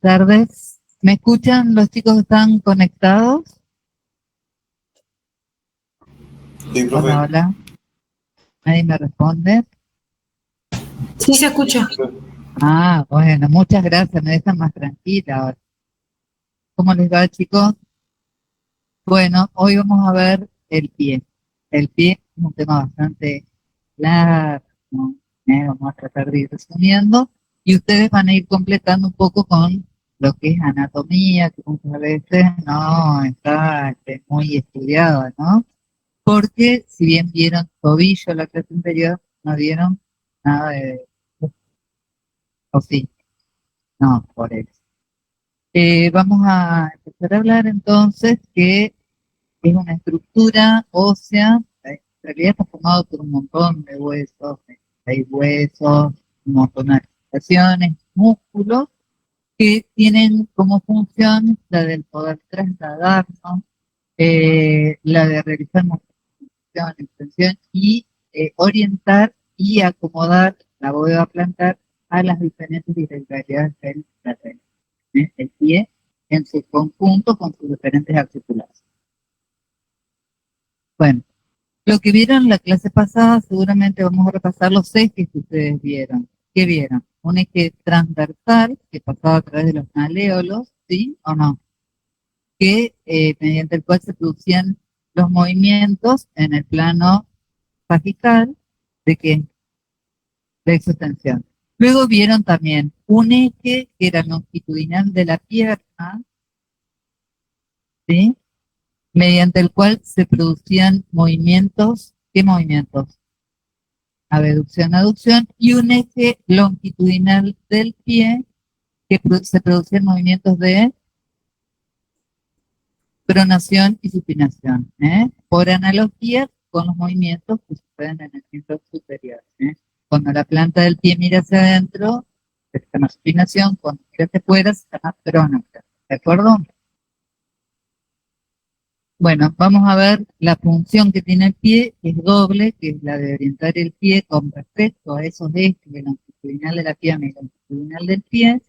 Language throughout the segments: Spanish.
tardes. ¿Me escuchan los chicos que están conectados? Sí, profe. Hola, hola. ¿Nadie me responde? Sí, se escucha. Ah, bueno, muchas gracias. Me dejan más tranquila ahora. ¿Cómo les va, chicos? Bueno, hoy vamos a ver el pie. El pie es un tema bastante largo, ¿no? Vamos a tratar de ir resumiendo y ustedes van a ir completando un poco con lo que es anatomía, que muchas veces no está muy estudiado, ¿no? Porque si bien vieron tobillo la clase anterior, no vieron nada de... o sí, no, por eso. Vamos a empezar a hablar entonces que es una estructura ósea, en realidad está formado por un montón de huesos, hay huesos, un montón de articulaciones, músculos, que tienen como función la del poder trasladarnos, la de realizar extensión y orientar y acomodar la bóveda plantar a las diferentes irregularidades del terreno. El pie en su conjunto con sus diferentes articulaciones. Bueno, lo que vieron en la clase pasada, seguramente vamos a repasar los ejes que ustedes vieron. ¿Qué vieron? Un eje transversal que pasaba a través de los maleolos, ¿sí o no? Que mediante el cual se producían los movimientos en el plano sagital de que de exostensión. Luego vieron también un eje que era longitudinal de la pierna, ¿sí? Mediante el cual se producían movimientos, ¿qué movimientos? Abducción, aducción, y un eje longitudinal del pie que se producían movimientos de pronación y supinación, por analogía con los movimientos que suceden en el miembro superior. Cuando la planta del pie mira hacia adentro, se llama supinación, cuando mira hacia afuera, se llama pronación. ¿De acuerdo? Bueno, vamos a ver la función que tiene el pie, que es doble, que es la de orientar el pie con respecto a esos ejes, el longitudinal de la pierna y el longitudinal del pie,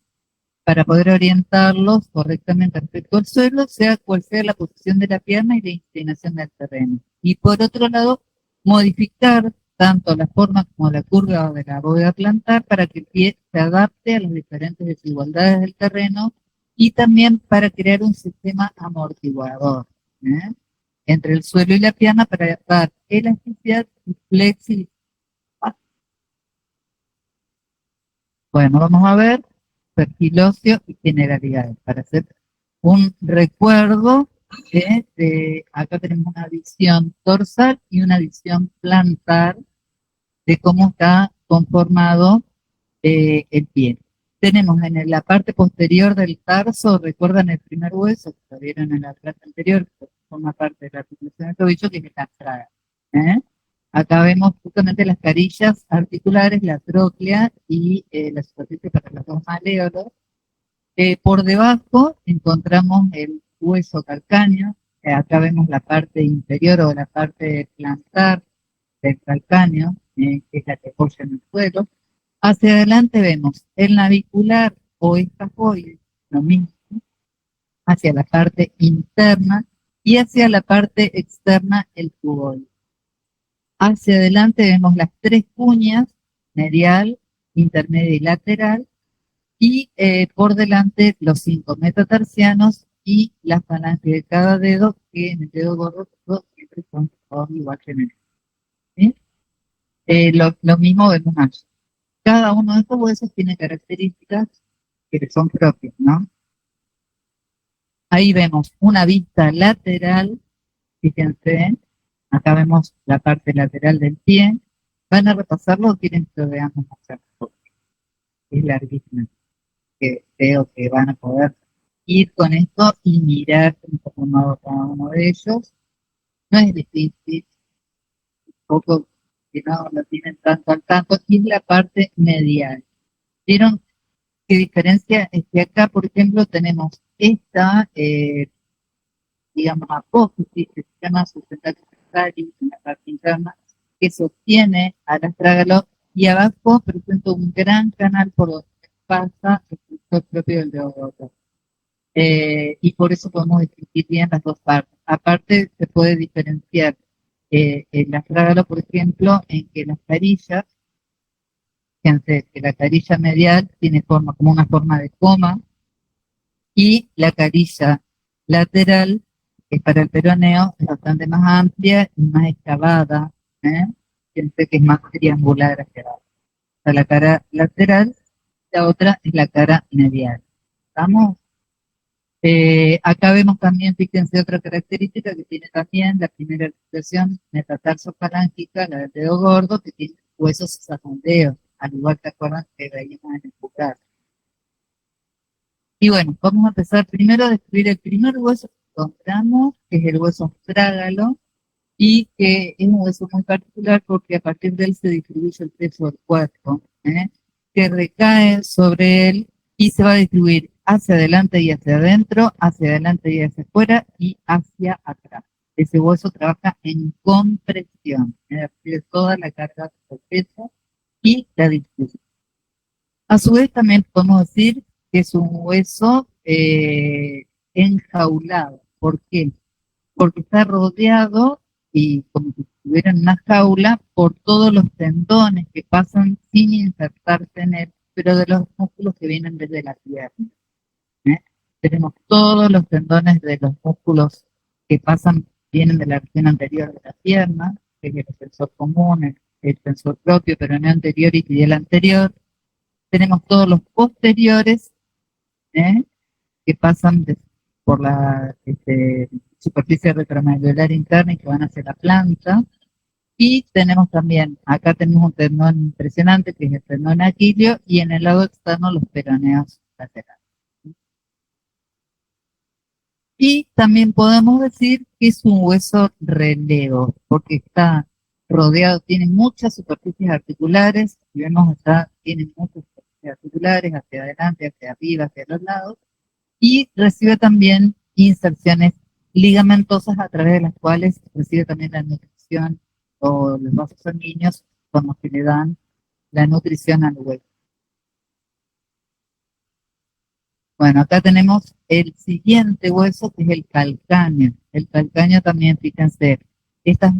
para poder orientarlos correctamente respecto al suelo, sea cual sea la posición de la pierna y la inclinación del terreno. Y por otro lado, modificar tanto la forma como la curva de la bóveda plantar para que el pie se adapte a las diferentes desigualdades del terreno y también para crear un sistema amortiguador entre el suelo y la pierna para dar elasticidad y flexibilidad. Bueno, vamos a ver perfil óseo y generalidades para hacer un recuerdo acá tenemos una visión dorsal y una visión plantar de cómo está conformado el pie. Tenemos en la parte posterior del tarso, recuerdan el primer hueso que lo vieron en la clase anterior, que forma parte de la articulación del tobillo, que es el astraga. Acá vemos justamente las carillas articulares, la tróclea y la superficie para los dos maleolos. Por debajo encontramos el hueso calcáneo, acá vemos la parte inferior o la parte plantar del calcáneo, que es la que apoya en el suelo. Hacia adelante vemos el navicular o escafoide, lo mismo, hacia la parte interna y hacia la parte externa el cuboide. Hacia adelante vemos las tres cuñas, medial, intermedia y lateral, y por delante los 5 metatarsianos y las falanges de cada dedo, que en el dedo gordo siempre son todos igual que en el dedo. ¿Sí? Lo mismo vemos allí. Cada uno de estos huesos tiene características que son propias, ¿no? Ahí vemos una vista lateral, fíjense, acá vemos la parte lateral del pie. ¿Van a repasarlo o quieren que lo veamos hacerlo? Es larguísimo, que creo que van a poder ir con esto y mirar cómo está formado cada uno de ellos. No es difícil, poco que no lo tienen tanto al tanto, y es la parte medial. ¿Vieron qué diferencia? Es que acá, por ejemplo, tenemos esta, digamos, apófisis, que se llama sustentación en la parte interna, que sostiene al astrágalo, y abajo presenta un gran canal por donde pasa el hueso propio del dedo gordo. Y por eso podemos distinguir bien las dos partes. Aparte, se puede diferenciar el astrágalo, por ejemplo, en que las carillas, fíjense que la carilla medial tiene forma como una forma de coma y la carilla lateral, que es para el peroneo, es bastante más amplia y más excavada. ¿eh? Fíjense que es más triangular hacia abajo. O sea, la cara lateral, la otra es la cara medial. ¿Estamos? Acá vemos también, fíjense, otra característica que tiene también la primera articulación metatarsofalángicas, la del dedo gordo, que tiene huesos safondeos, al igual que acuerdan que veíamos en el pulgar. Y bueno, vamos a empezar primero a describir el primer hueso que encontramos, que es el hueso astrágalo, y que es un hueso muy particular porque a partir de él se distribuye el peso del cuerpo, que recae sobre él y se va a distribuir hacia adelante y hacia adentro, hacia adelante y hacia afuera y hacia atrás. Ese hueso trabaja en compresión, recibe toda la carga del peso y la distribuye. A su vez también podemos decir que es un hueso enjaulado. ¿Por qué? Porque está rodeado y como si estuviera en una jaula por todos los tendones que pasan sin insertarse en él, pero de los músculos que vienen desde la pierna. ¿eh? Tenemos todos los tendones de los músculos que pasan, vienen de la región anterior de la pierna, que es el extensor común, el extensor propio, peroneo anterior y tibial anterior. Tenemos todos los posteriores, que pasan por la superficie retromedular interna y que van hacia la planta. Y tenemos también, acá tenemos un tendón impresionante que es el tendón aquileo y en el lado externo los peroneos laterales. Y también podemos decir que es un hueso relevo, porque está rodeado, tiene muchas superficies articulares, si vemos acá, tiene muchas superficies articulares hacia adelante, hacia arriba, hacia los lados, y recibe también inserciones ligamentosas a través de las cuales recibe también la nutrición o los vasos sanguíneos como que le dan la nutrición al hueso. Bueno, acá tenemos el siguiente hueso que es el calcáneo. El calcáneo también, fíjense, esta es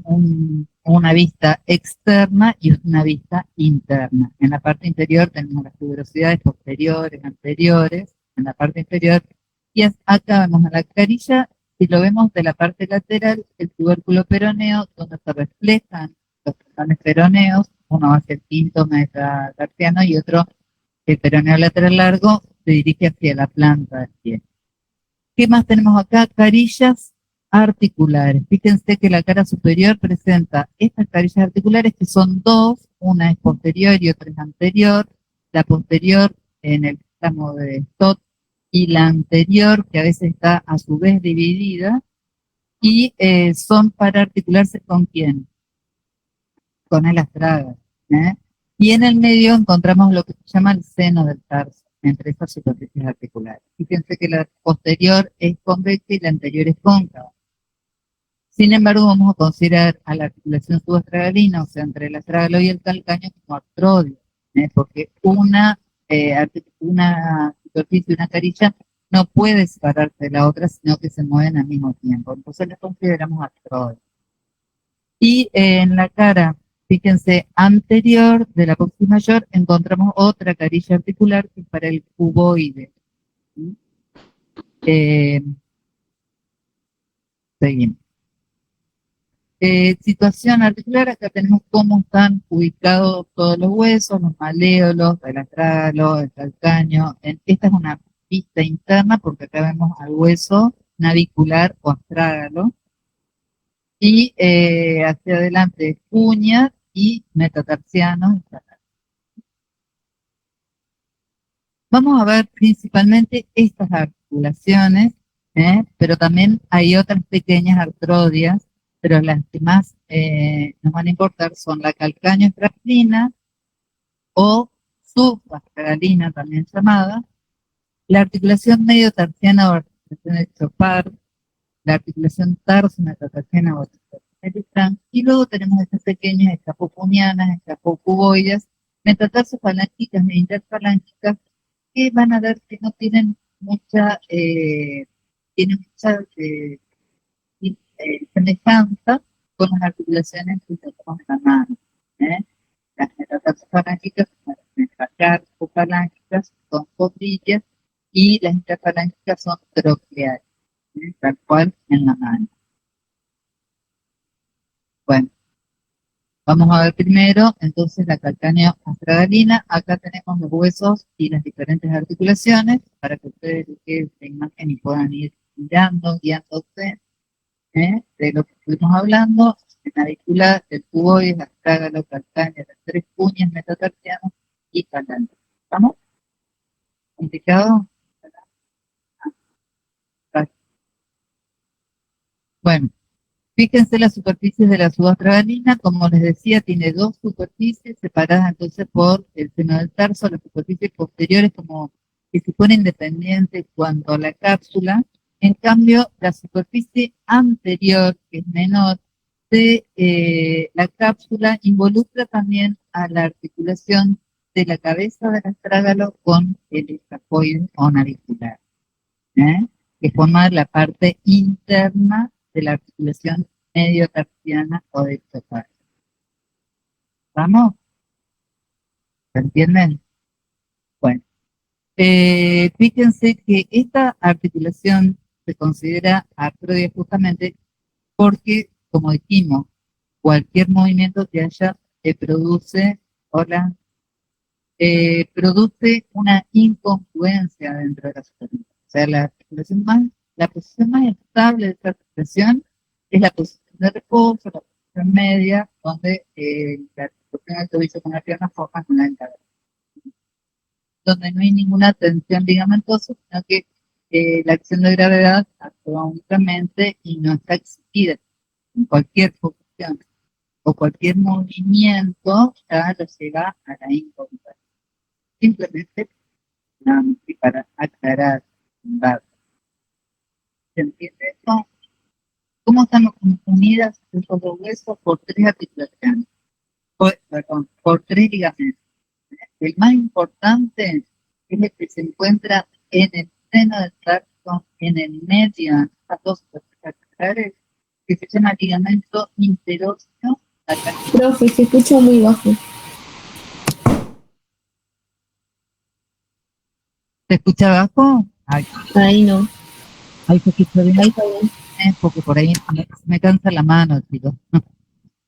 una vista externa y una vista interna. En la parte interior tenemos las tuberosidades posteriores, anteriores, en la parte inferior, y acá vemos a la carilla, si lo vemos de la parte lateral, el tubérculo peroneo, donde se reflejan los tendones peroneos, uno hacia el quinto metatarsiano y otro, el peroneo lateral largo, se dirige hacia la planta del pie. ¿Qué más tenemos acá? Carillas articulares. Fíjense que la cara superior presenta estas carillas articulares que son dos, una es posterior y otra es anterior. La posterior en el tramo de Stott y la anterior que a veces está a su vez dividida y son para articularse ¿con quién? Con el astrágalo. Y en el medio encontramos lo que se llama el seno del tarso, entre estas superficies articulares. Fíjense que la posterior es convexa y la anterior es cóncava. Sin embargo, vamos a considerar a la articulación subastragalina, o sea, entre el astrágalo y el calcáneo, como artrodio, porque una superficie, una carilla, no puede separarse de la otra, sino que se mueven al mismo tiempo. Entonces la consideramos artrodio. Y en la cara, fíjense, anterior de la apófisis mayor, encontramos otra carilla articular que es para el cuboide. Seguimos. Situación articular, acá tenemos cómo están ubicados todos los huesos, los maléolos, el astrágalo, el calcáneo. Esta es una vista interna porque acá vemos al hueso navicular o astrágalo. Y hacia adelante uñas y metatarsianos. Vamos a ver principalmente estas articulaciones, pero también hay otras pequeñas artrodias, pero las que más nos van a importar son la calcáneo-estragalina o subastragalina, también llamada, la articulación medio-tarsiana o articulación de Chopard, la articulación tarso-metatarsiana o y luego tenemos estas pequeñas escapopunianas, escapocuboides, metatarsofalángicas e interfalángicas, que van a ver que no tienen tienen mucha semejanza con las articulaciones que tenemos en la mano. ¿Eh? Las metatarsofalángicas son las metacarpofalángicas, son costillas, y las interfalángicas son troqueales, tal cual en la mano. Bueno, vamos a ver primero, entonces, la calcánea astragalina. Acá tenemos los huesos y las diferentes articulaciones para que ustedes queden la imagen y puedan ir mirando, guiándose de lo que estuvimos hablando: en navícula, del cuboides, astrágalo, calcánea, las tres cuñas, metatarsianos y falange. ¿Estamos? ¿Complicado? Bueno, fíjense las superficies de la subastragalina. Como les decía, tiene dos superficies separadas entonces por el seno del tarso. Las superficies posteriores como que se pone independiente cuanto a la cápsula. En cambio, la superficie anterior, que es menor, de la cápsula, involucra también a la articulación de la cabeza del astrágalo con el escafoide o navicular, que forma la parte interna de la articulación medio tarsiana o de Chopard. ¿Vamos? ¿Se entienden? Bueno, fíjense que esta articulación se considera artroide justamente porque, como dijimos, cualquier movimiento que haya produce una incongruencia dentro de la superficie. O sea, la posición más estable de esta articulación es la posición de reposo, la posición media, donde la articulación del tobillo con la pierna forma una encadera, donde no hay ninguna tensión ligamentosa, sino que la acción de gravedad actúa únicamente y no está exigida en cualquier posición o cualquier movimiento, ya lo lleva a la incongruencia. Simplemente nada más que para aclarar. ¿Se entiende esto? ¿Cómo estamos unidas estos dos huesos? Por tres articulaciones, por tres ligamentos. El más importante es el que se encuentra en el seno del tarso, en el medio, a dos articulares, que se llama ligamento interóseo. Profe, se escucha muy bajo. ¿Se escucha abajo? Ahí no. Ahí se escucha bien. Ahí está bien. Porque por ahí me cansa la mano, chicos.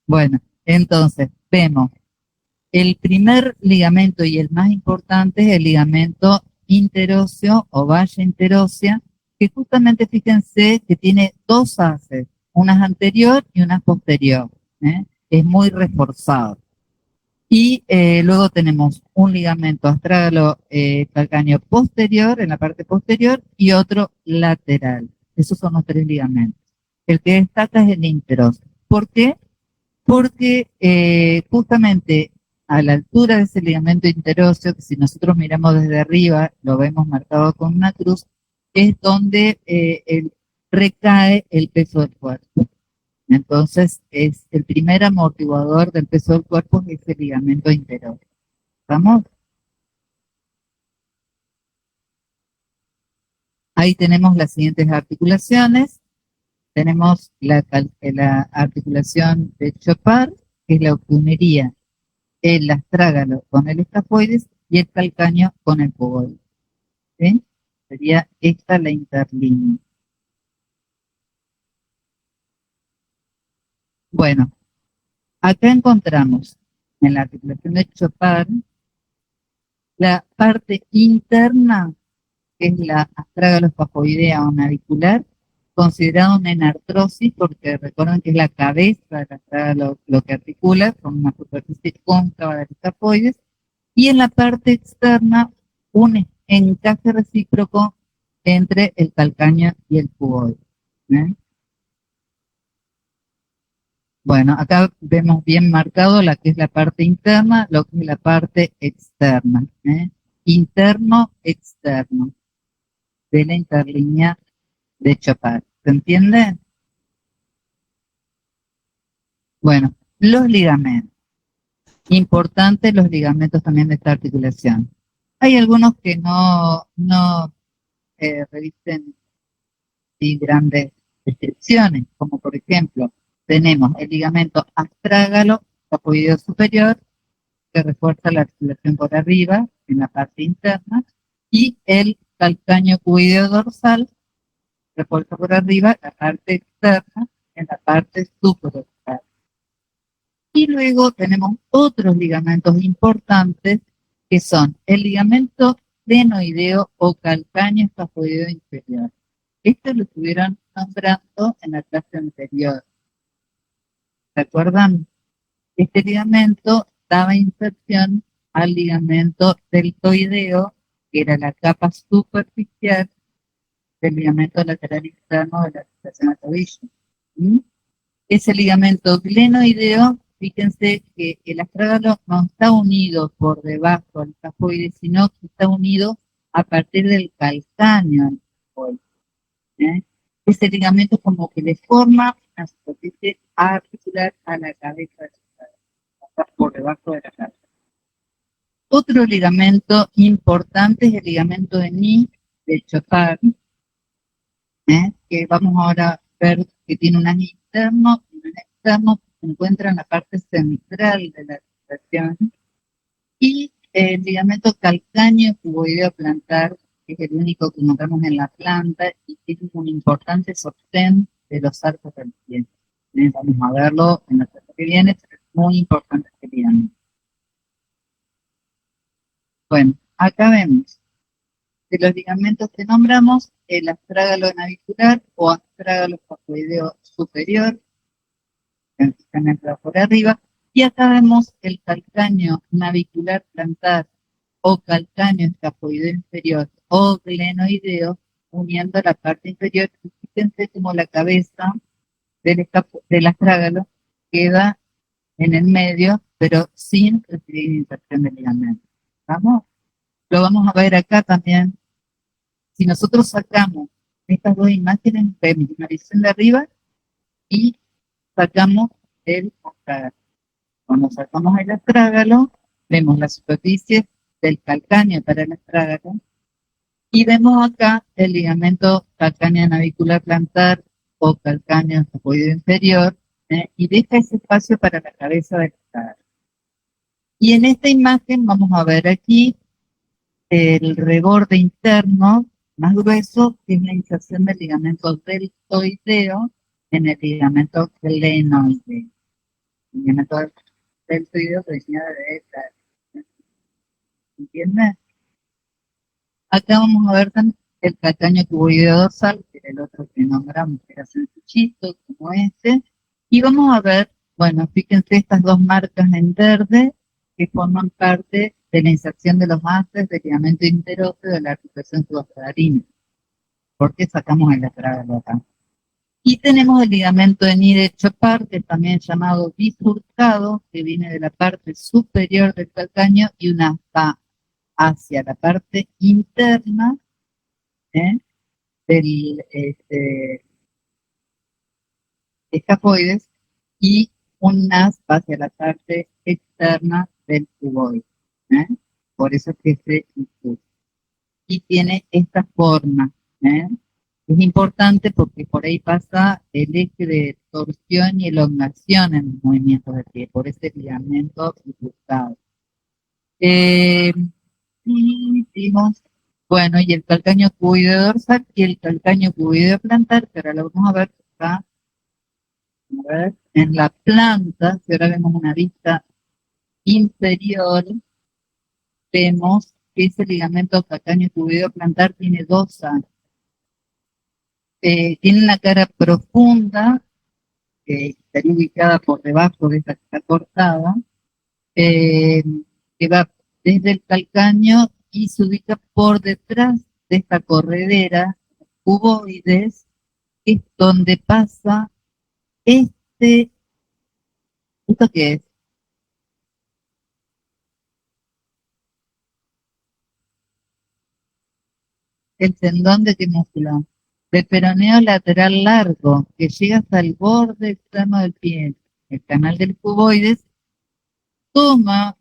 Bueno, entonces, vemos. El primer ligamento y el más importante es el ligamento interóseo o valla interósea, que justamente fíjense que tiene dos haces, una anterior y una posterior. Es muy reforzado. Y luego tenemos un ligamento astrágalo calcáneo posterior, en la parte posterior, y otro lateral. Esos son los tres ligamentos. El que destaca es el interóseo. ¿Por qué? Porque justamente a la altura de ese ligamento interóseo, que si nosotros miramos desde arriba, lo vemos marcado con una cruz, es donde recae el peso del cuerpo. Entonces, es el primer amortiguador del peso del cuerpo, es el ligamento interóseo. ¿Estamos? Ahí tenemos las siguientes articulaciones. Tenemos la articulación de Chopard, que es la que uniría el astrágalo con el escafoides y el calcáneo con el cuboide. ¿Sí? Sería esta la interlínea. Bueno, acá encontramos en la articulación de Chopard la parte interna, que es la astrágalo-escafoidea o navicular, considerada una enartrosis, porque recuerden que es la cabeza del astrágalo lo que articula, con una superficie cóncava del escafoides, y en la parte externa un encaje recíproco entre el calcáneo y el cuboide. Bueno, acá vemos bien marcado la que es la parte interna, lo que es la parte externa. Interno, externo, de la interlínea de Chopard. ¿Se entiende? Bueno, los ligamentos. Importantes los ligamentos también de esta articulación. Hay algunos que no revisten sí, grandes descripciones, como por ejemplo, tenemos el ligamento astrágalo escafoideo superior, que refuerza la articulación por arriba, en la parte interna, y el calcáneo cuboideo dorsal, refuerza por arriba, la parte externa, en la parte superdorsal. Y luego tenemos otros ligamentos importantes, que son el ligamento glenoideo o calcáneo escafoideo inferior. Esto lo estuvieron nombrando en la clase anterior. ¿Se acuerdan? Este ligamento daba inserción al ligamento deltoideo, que era la capa superficial del ligamento lateral externo de la articulación del tobillo. ¿Mm? Ese ligamento glenoideo, fíjense que el astrágalo no está unido por debajo del escafoide, sino que está unido a partir del calcáneo del escafoide. Ese ligamento como que le forma una superficie articular a la cabeza del astrágalo, por debajo de la cabeza. Otro ligamento importante es el ligamento de Ni de Chopard, que vamos ahora a ver que tiene un anillo interno y un externo, que se encuentra en la parte central de la articulación, y el ligamento calcáneo cuboideo plantar, que es el único que encontramos en la planta y que es un importante sostén de los arcos del pie. Vamos a verlo en la clase que viene, pero es muy importante este ligamento. Bueno, acá vemos de los ligamentos que nombramos, el astrágalo navicular o astrágalo escafoideo superior, que están entrados por arriba, y acá vemos el calcáneo navicular plantar o calcáneo escafoideo inferior o glenoideo, uniendo la parte inferior. Fíjense como la cabeza del astrágalo queda en el medio, pero sin recibir inserción de ligamento. ¿Vamos? Lo vamos a ver acá también. Si nosotros sacamos estas dos imágenes, vemos una visión de arriba y sacamos el astrágalo. Cuando sacamos el astrágalo, vemos la superficie del calcáneo para el astrágalo y vemos acá el ligamento calcáneo navicular plantar o calcáneo escafoideo inferior, y deja ese espacio para la cabeza del astrágalo. Y en esta imagen vamos a ver aquí el reborde interno más grueso, que es la inserción del ligamento deltoideo en el ligamento glenoideo. El ligamento deltoideo se decía de esta. ¿Entiendes? Acá vamos a ver también el calcáneo cuboideo dorsal, que era el otro que nombramos, que era sencillito, como este. Y vamos a ver, bueno, fíjense estas dos marcas en verde que forman parte de la inserción de los haces del ligamento interóseo de la articulación subosteoarina. ¿Por qué sacamos el astrágalo acá? Y tenemos el ligamento de Ni de Chopard, que también es llamado bifurcado, que viene de la parte superior del calcáneo y una va hacia la parte interna del escafoides y un nas va hacia la parte externa del cuboide. Por eso es que se incluye. Y tiene esta forma. Es importante porque por ahí pasa el eje de torsión y elongación en los movimientos del pie, por ese ligamento bifurcado. Y vimos, bueno, y el calcáneo cuboideo dorsal y el calcáneo cuboideo plantar, que ahora lo vamos a ver, está a ver, en la planta. Si ahora vemos una vista inferior, vemos que ese ligamento calcáneo cuboideo plantar tiene dos alas. Tiene una cara profunda, que estaría ubicada por debajo de esta que está cortada, que va desde el calcáneo y se ubica por detrás de esta corredera, cuboides, que es donde pasa ¿esto qué es? El tendón de qué músculo? De peroneo lateral largo, que llega hasta el borde externo del pie. El canal del cuboides toma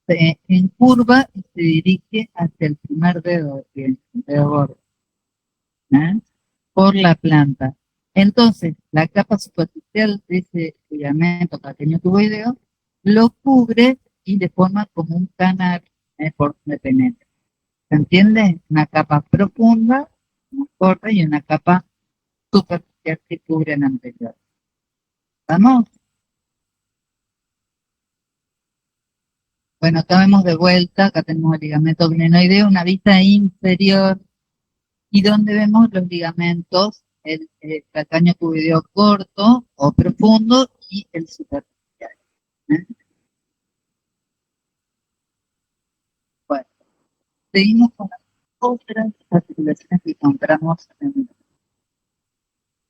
en curva y se dirige hacia el primer dedo del pie, el dedo gordo, ¿eh? Por la planta. Entonces, la capa superficial de ese ligamento pequeño tuboideo lo cubre y le forma como un canal por donde penetra. ¿Se entiende? Una capa profunda, más corta, y una capa superficial que cubre la anterior. ¿Vamos? Bueno, acá vemos de vuelta, acá tenemos el ligamento glenoideo, una vista inferior, y donde vemos los ligamentos, el calcáneo cuboideo corto o profundo y el superficial, ¿eh? Bueno, seguimos con las otras articulaciones que encontramos en el.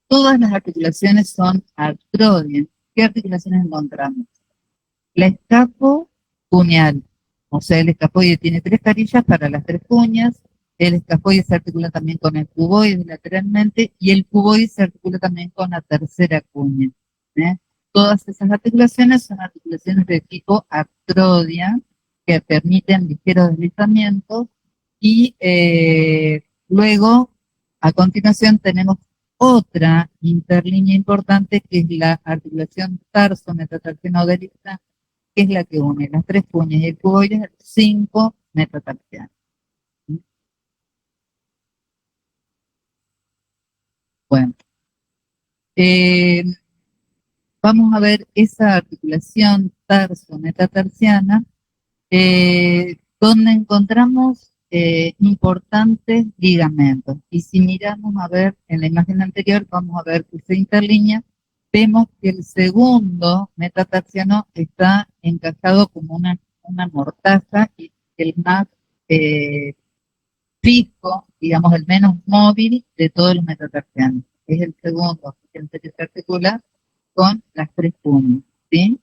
Todas las articulaciones son artrodias. ¿Qué articulaciones encontramos? La escapocuneal, o sea, el escafoide tiene 3 carillas para las 3 cuñas, el escafoide se articula también con el cuboide lateralmente y el cuboide se articula también con la tercera cuña, ¿eh? Todas esas articulaciones son articulaciones de tipo artrodia que permiten ligeros deslizamientos y luego, a continuación, tenemos otra interlínea importante que es la articulación tarso-metatarsiano-delista, que es la que une las 3 cuñas y el cuboide, 5 metatarsianos. Bueno, eh, vamos a ver esa articulación tarso-metatarsiana, donde encontramos importantes ligamentos. Y si miramos a ver en la imagen anterior, vamos a ver que se interlínea, vemos que el segundo metatarsiano está encajado como una mortaja y el más fijo, digamos, el menos móvil de todos los metatarsianos. Es el segundo, que se articula con las 3 cuñas, ¿sí?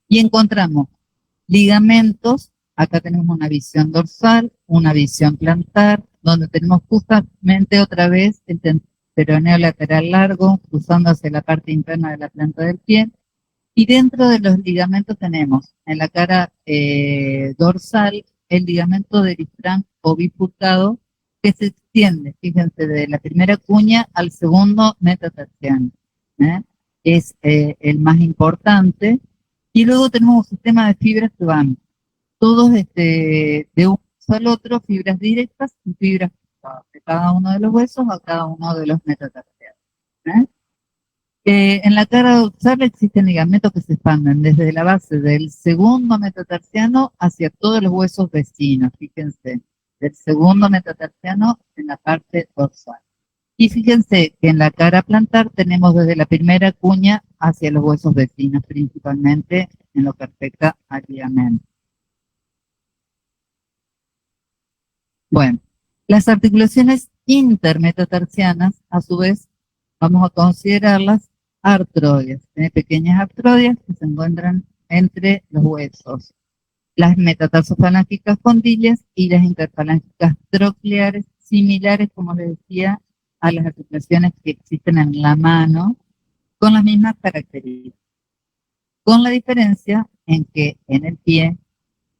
Y encontramos ligamentos, acá tenemos una visión dorsal, una visión plantar, donde tenemos justamente otra vez el peroneo lateral largo, cruzando hacia la parte interna de la planta del pie, y dentro de los ligamentos tenemos en la cara dorsal el ligamento del isfrán o bifurcado que se extiende, fíjense, de la primera cuña al segundo metatarsiano, ¿eh? Es el más importante. Y luego tenemos un sistema de fibras que van todos de un al otro, fibras directas y fibras cruzadas, de cada uno de los huesos a cada uno de los metatarsianos, ¿eh? En la cara dorsal existen ligamentos que se expanden desde la base del segundo metatarsiano hacia todos los huesos vecinos, fíjense, del segundo metatarsiano en la parte dorsal. Y fíjense que en la cara plantar tenemos desde la primera cuña hacia los huesos vecinos, principalmente en lo que respecta al ligamento. Bueno, las articulaciones intermetatarsianas, a su vez, vamos a considerarlas artrodias. Tiene pequeñas artrodias que se encuentran entre los huesos. Las metatarsofalángicas condilias y las interfalángicas trocleares, similares, como les decía, a las articulaciones que existen en la mano, con las mismas características. Con la diferencia en que en el pie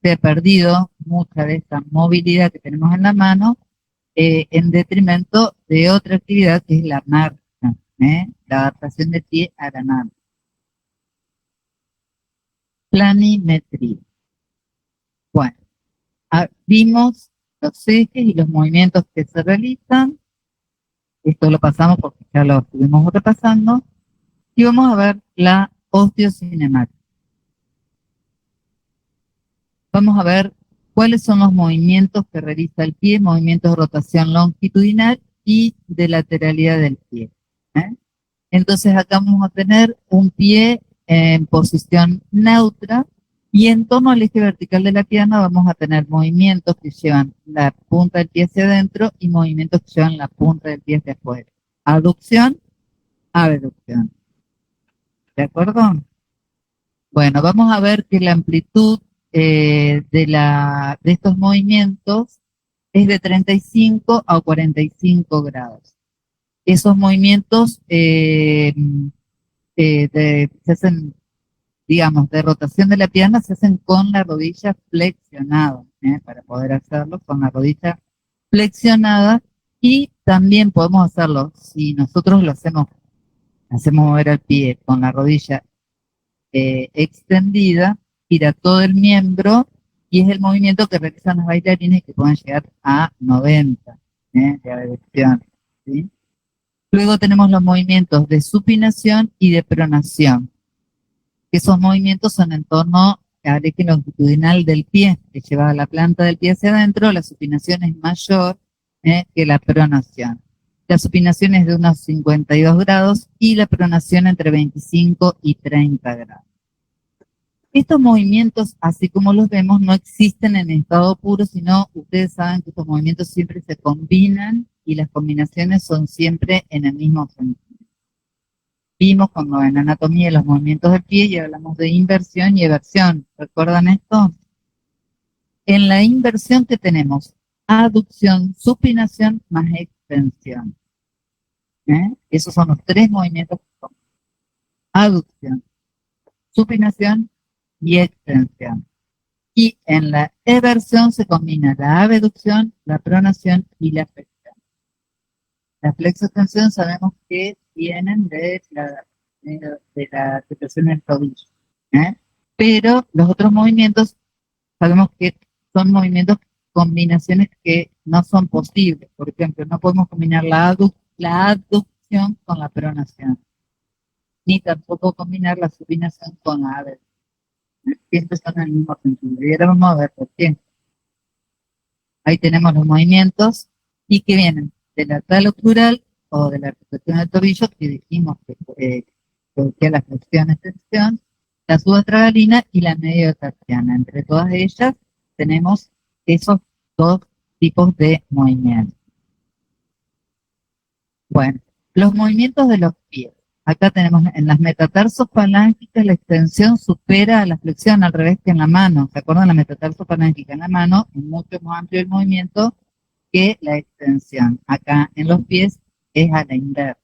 se ha perdido mucha de esta movilidad que tenemos en la mano en detrimento de otra actividad que es la marcha, la adaptación del pie a la marcha. Planimetría. Bueno, vimos los ejes y los movimientos que se realizan. Esto lo pasamos porque ya lo estuvimos repasando. Y vamos a ver la osteocinemática. Vamos a ver cuáles son los movimientos que realiza el pie, movimientos de rotación longitudinal y de lateralidad del pie, ¿eh? Entonces acá vamos a tener un pie en posición neutra y en torno al eje vertical de la pierna vamos a tener movimientos que llevan la punta del pie hacia adentro y movimientos que llevan la punta del pie hacia afuera. Aducción, abducción. ¿De acuerdo? Bueno, vamos a ver que la amplitud de estos movimientos es de 35 a 45 grados. Esos movimientos se hacen digamos, de rotación de la pierna se hacen con la rodilla flexionada, para poder hacerlo con la rodilla flexionada, y también podemos hacerlo, si nosotros lo hacemos mover el pie con la rodilla extendida, gira todo el miembro, y es el movimiento que realizan las bailarines que pueden llegar a 90 de abducción, ¿sí? Luego tenemos los movimientos de supinación y de pronación. Esos movimientos son en torno al eje longitudinal del pie, que lleva la planta del pie hacia adentro. La supinación es mayor que la pronación. La supinación es de unos 52 grados y la pronación entre 25 y 30 grados. Estos movimientos, así como los vemos, no existen en estado puro, sino ustedes saben que estos movimientos siempre se combinan y las combinaciones son siempre en el mismo sentido. Vimos cuando en anatomía los movimientos del pie y hablamos de inversión y eversión. ¿Recuerdan esto? En la inversión que tenemos, aducción, supinación más extensión. Esos son los tres movimientos que son. Aducción, supinación y extensión. Y en la eversión se combina la abducción, la pronación y la flexión. La flexo-extensión sabemos que vienen de la depresión del tobillo, pero los otros movimientos sabemos que son movimientos, combinaciones que no son posibles. Por ejemplo, no podemos combinar la aducción con la pronación, ni tampoco combinar la supinación con la abducción. Siempre son en el mismo sentido. Y ahora vamos a ver por qué. Ahí tenemos los movimientos y que vienen de la talocrural o de la articulación del tobillo, que dijimos que la flexión, extensión, la subatragalina y la mediotarsiana. Entre todas ellas tenemos esos dos tipos de movimientos. Bueno, los movimientos de los pies. Acá tenemos en las metatarsofalángicas la extensión supera a la flexión, al revés que en la mano. ¿Se acuerdan? La metatarsofalángicas en la mano es mucho más amplio el movimiento que la extensión. Acá en los pies es a la inversa.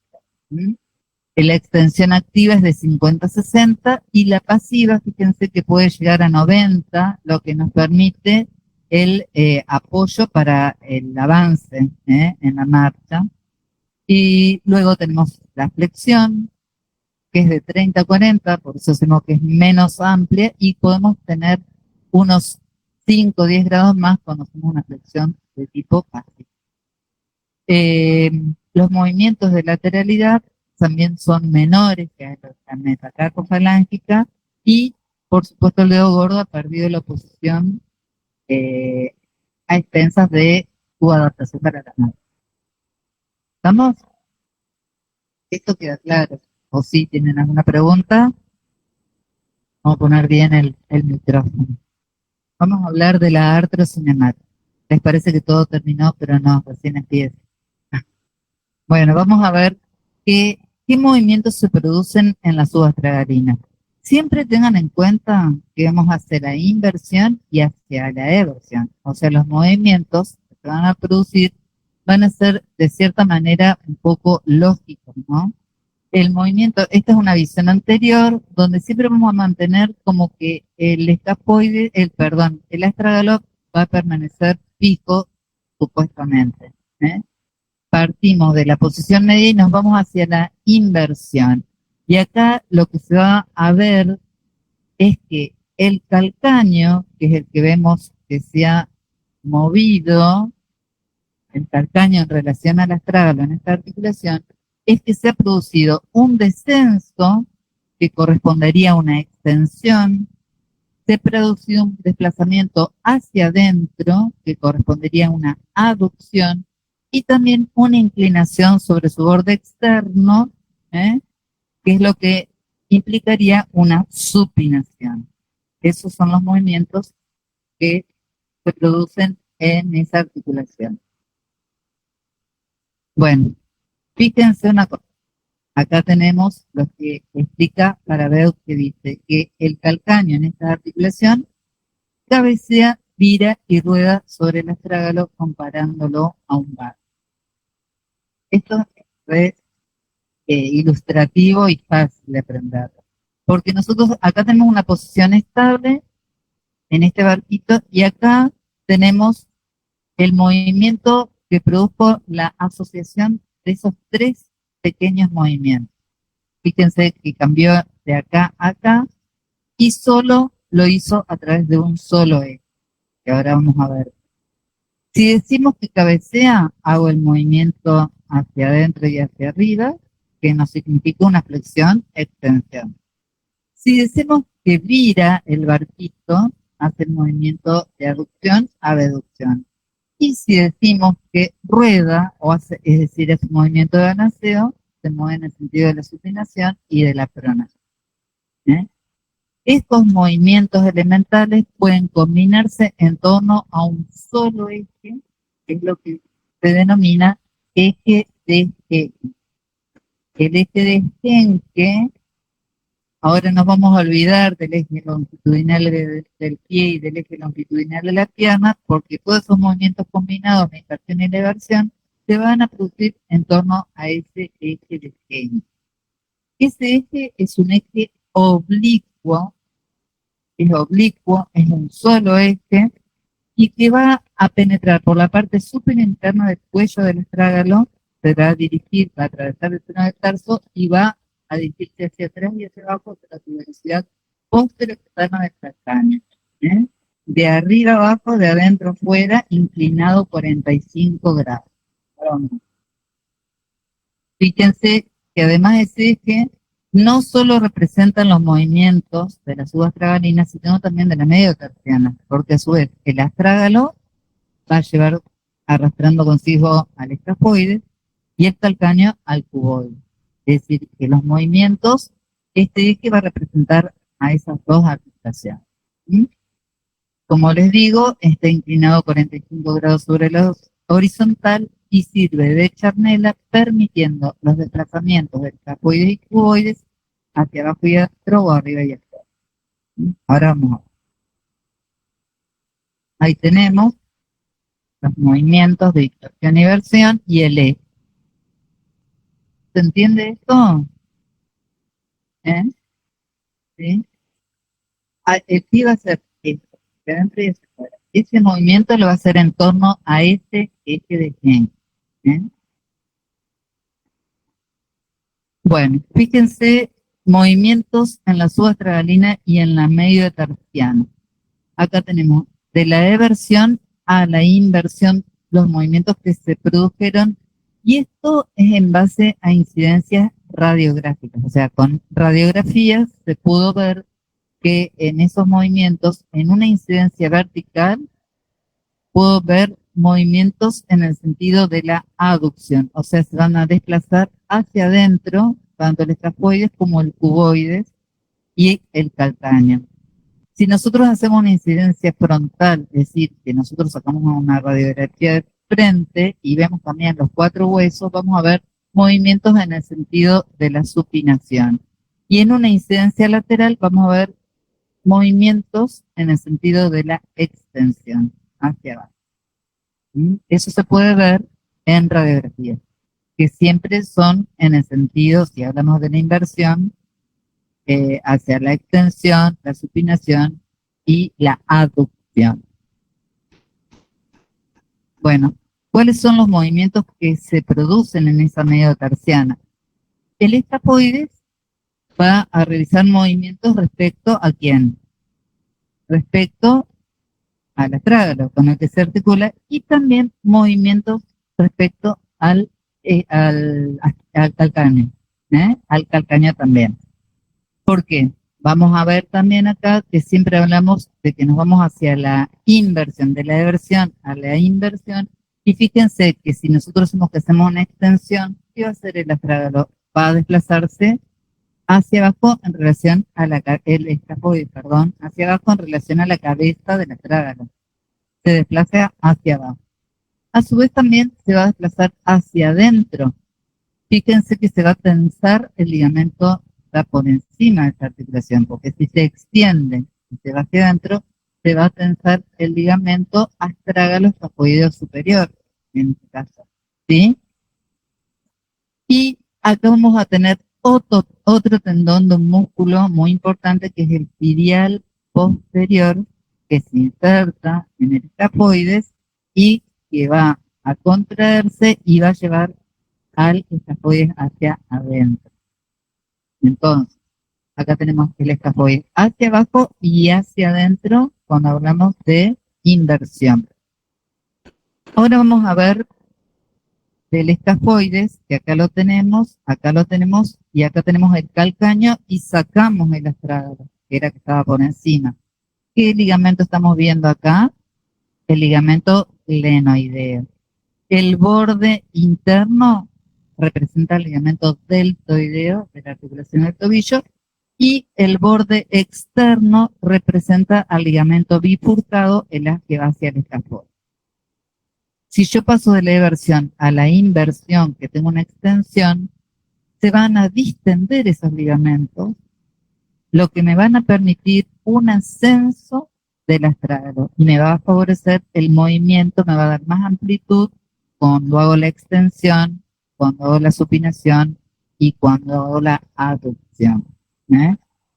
La extensión activa es de 50 a 60 y la pasiva, fíjense que puede llegar a 90, lo que nos permite el apoyo para el avance en la marcha. Y luego tenemos la flexión, que es de 30 a 40, por eso decimos que es menos amplia, y podemos tener unos 5 o 10 grados más cuando hacemos una flexión de tipo pasivo. Los movimientos de lateralidad también son menores que la metacarpofalángica, y por supuesto el dedo gordo ha perdido la posición a expensas de su adaptación para la mano. ¿Estamos? Esto queda claro. O si tienen alguna pregunta, vamos a poner bien el micrófono. Vamos a hablar de la artrocinemática. Les parece que todo terminó, pero no, recién empieza. Bueno, vamos a ver qué movimientos se producen en la subastragalina. Siempre tengan en cuenta que vamos hacia la inversión y hacia la eversión. O sea, los movimientos que se van a producir van a ser de cierta manera un poco lógicos, ¿no? El movimiento, esta es una visión anterior, donde siempre vamos a mantener como que el escapoide, el astragalo va a permanecer fijo, supuestamente. Partimos de la posición media y nos vamos hacia la inversión. Y acá lo que se va a ver es que el calcáneo, que es el que vemos que se ha movido, el calcáneo en relación al astrágalo en esta articulación, es que se ha producido un descenso que correspondería a una extensión, se ha producido un desplazamiento hacia adentro que correspondería a una aducción, y también una inclinación sobre su borde externo, que es lo que implicaría una supinación. Esos son los movimientos que se producen en esa articulación. Bueno, fíjense una cosa. Acá tenemos lo que explica Parabeus, que dice que el calcáneo en esta articulación cabecea, vira y rueda sobre el astrágalo comparándolo a un bar. Esto es ilustrativo y fácil de aprender. Porque nosotros acá tenemos una posición estable en este barquito y acá tenemos el movimiento que produjo la asociación de esos tres pequeños movimientos. Fíjense que cambió de acá a acá y solo lo hizo a través de un solo eje, que ahora vamos a ver. Si decimos que cabecea, hago el movimiento hacia adentro y hacia arriba, que nos significa una flexión-extensión. Si decimos que vira el barquito, hace el movimiento de aducción-abducción. Y si decimos que rueda, o hace, es decir, es un movimiento de balanceo, se mueve en el sentido de la supinación y de la pronación. Estos movimientos elementales pueden combinarse en torno a un solo eje, que es lo que se denomina eje de Schenck. El eje de Schenck, ahora nos vamos a olvidar del eje longitudinal del pie y del eje longitudinal de la pierna, porque todos esos movimientos combinados, la inversión y la elevación, se van a producir en torno a ese eje de Schenck. Ese eje es un eje oblicuo, es un solo eje, y que va a penetrar por la parte superinterna del cuello del astrágalo, se va a dirigir, va a atravesar el seno del tarso y va a dirigirse hacia atrás y hacia abajo hacia la tuberosidad posterior-externa del calcáneo. De arriba abajo, de adentro afuera, inclinado 45 grados. Fíjense que además ese eje no solo representan los movimientos de las subastragalinas, sino también de la mediotarsiana, porque a su vez el astrágalo va a llevar arrastrando consigo al escafoide y el calcáneo al cuboide. Es decir, que los movimientos, este eje va a representar a esas dos articulaciones. Como les digo, está inclinado 45 grados sobre la horizontal y sirve de charnela, permitiendo los desplazamientos del escafoides y cuboides hacia abajo y adentro o arriba y afuera. Ahora vamos a ver. Ahí tenemos los movimientos de distorsión y versión y el eje. ¿Se entiende esto? ¿Sí? El pie va a ser esto, de adentro y hacia afuera. Ese movimiento lo va a hacer en torno a este eje de Schenck. Bueno, fíjense, movimientos en la subastragalina y en la mediotarsiana. Acá tenemos de la eversión a la inversión los movimientos que se produjeron, y esto es en base a incidencias radiográficas. O sea, con radiografías se pudo ver que en esos movimientos, en una incidencia vertical, puedo ver movimientos en el sentido de la aducción, o sea, se van a desplazar hacia adentro, tanto el escafoides como el cuboides y el calcáneo. Si nosotros hacemos una incidencia frontal, es decir, que nosotros sacamos una radiografía de frente y vemos también los cuatro huesos, vamos a ver movimientos en el sentido de la supinación. Y en una incidencia lateral vamos a ver movimientos en el sentido de la extensión hacia abajo. Eso se puede ver en radiografía, que siempre son en el sentido, si hablamos de la inversión, hacia la extensión, la supinación y la aducción. Bueno, ¿cuáles son los movimientos que se producen en esa mediotarsiana? El escafoides va a realizar movimientos respecto a ¿quién? Respecto al astrágalo con el que se articula, y también movimientos respecto al calcáneo, al calcáneo también. ¿Por qué? Vamos a ver también acá que siempre hablamos de que nos vamos hacia la inversión, de la eversión a la inversión, y fíjense que si nosotros hacemos una extensión, ¿qué va a hacer el astrágalo? Va a desplazarse hacia abajo en relación a el escafoide, perdón, hacia abajo en relación a la cabeza del astrágalo. Se desplaza hacia abajo. A su vez también se va a desplazar hacia adentro. Fíjense que se va a tensar el ligamento por encima de esta articulación, porque si se extiende y se va hacia adentro, se va a tensar el ligamento astrágalo escafoideo superior, en este caso. ¿Sí? Y acá vamos a tener otro tendón de un músculo muy importante que es el tibial posterior, que se inserta en el escafoides y que va a contraerse y va a llevar al escafoides hacia adentro. Entonces, acá tenemos el escafoides hacia abajo y hacia adentro cuando hablamos de inversión. Ahora vamos a ver del escafoides, que acá lo tenemos y acá tenemos el calcáneo y sacamos el astrágalo, que era que estaba por encima. ¿Qué ligamento estamos viendo acá? El ligamento glenoideo. El borde interno representa el ligamento deltoideo de la articulación del tobillo y el borde externo representa al ligamento bifurcado, el que va hacia el escafoides. Si yo paso de la eversión a la inversión, que tengo una extensión, se van a distender esos ligamentos, lo que me van a permitir un ascenso del astrágalo y me va a favorecer el movimiento, me va a dar más amplitud cuando hago la extensión, cuando hago la supinación y cuando hago la aducción.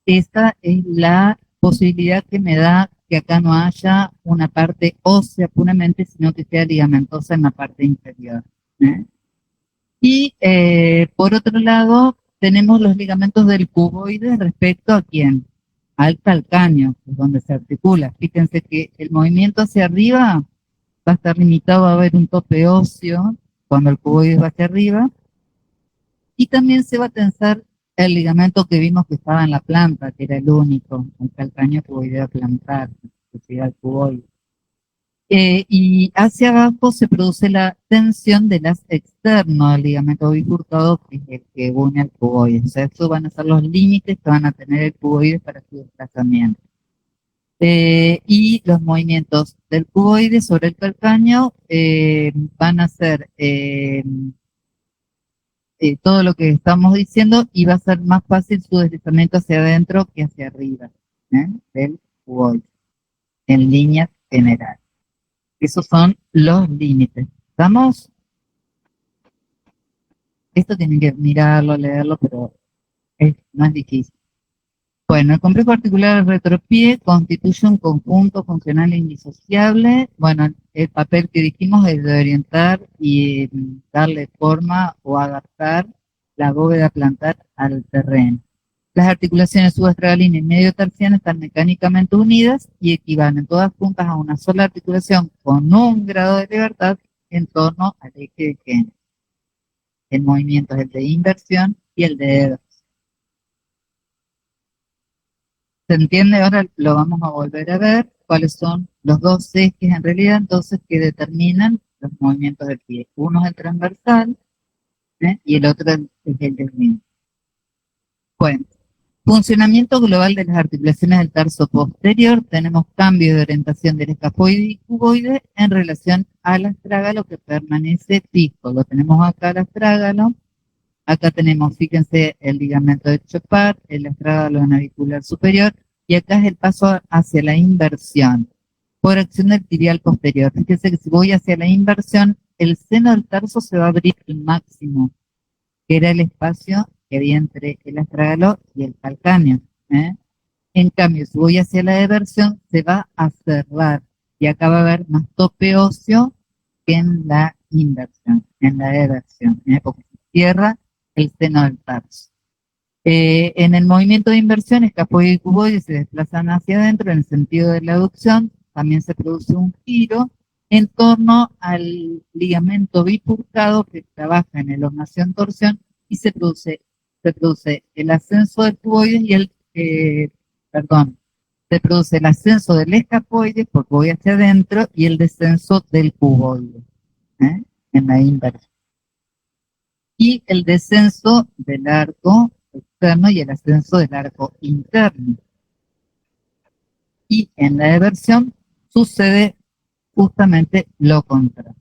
Esta es la posibilidad que me da que acá no haya una parte ósea puramente, sino que sea ligamentosa en la parte inferior. Y por otro lado, tenemos los ligamentos del cuboide respecto a quién? Al calcáneo, que es donde se articula. Fíjense que el movimiento hacia arriba va a estar limitado a haber un tope óseo cuando el cuboide va hacia arriba, y también se va a tensar el ligamento que vimos que estaba en la planta, que era el único, el calcáneo cuboideo plantar, que sería el cuboide. Y hacia abajo se produce la tensión del as externo del ligamento bifurcado, que es el que une al cuboide. O sea, estos van a ser los límites que van a tener el cuboide para su desplazamiento. Y los movimientos del cuboide sobre el calcáneo van a ser todo lo que estamos diciendo, y va a ser más fácil su deslizamiento hacia adentro que hacia arriba del cuboide, en líneas generales. Esos son los límites. ¿Estamos? Esto tienen que mirarlo, leerlo, pero no es difícil. Bueno, el complejo articular del retropié constituye un conjunto funcional indisociable. Bueno, el papel que dijimos es de orientar y darle forma o adaptar la bóveda plantar al terreno. Las articulaciones subastragaliana y medio terciana están mecánicamente unidas y equivalen todas juntas a una sola articulación con un grado de libertad en torno al eje de género. El movimiento es el de inversión y el de eversión. ¿Se entiende? Ahora lo vamos a volver a ver, cuáles son los dos ejes en realidad entonces que determinan los movimientos del pie. Uno es el transversal y el otro es el desliz. Bueno, funcionamiento global de las articulaciones del tarso posterior. Tenemos cambio de orientación del escafoide y cuboide en relación al astrágalo, que permanece fijo. Lo tenemos acá el astrágalo. Acá tenemos, fíjense, el ligamento de Chopard, el astrágalo navicular superior, y acá es el paso hacia la inversión por acción del tibial posterior. Fíjense que si voy hacia la inversión, el seno del tarso se va a abrir al máximo, que era el espacio que había entre el astrágalo y el calcáneo. En cambio, si voy hacia la eversión, se va a cerrar, y acá va a haber más tope óseo que en la inversión, en la eversión, porque se cierra el seno del tarso. En el movimiento de inversión, escafoide y cuboide se desplazan hacia adentro en el sentido de la aducción. También se produce un giro en torno al ligamento bifurcado que trabaja en elongación-torsión, y se produce el ascenso del cuboide y se produce el ascenso del escafoide porque voy hacia adentro y el descenso del cuboide en la inversión. Y el descenso del arco externo y el ascenso del arco interno. Y en la eversión sucede justamente lo contrario.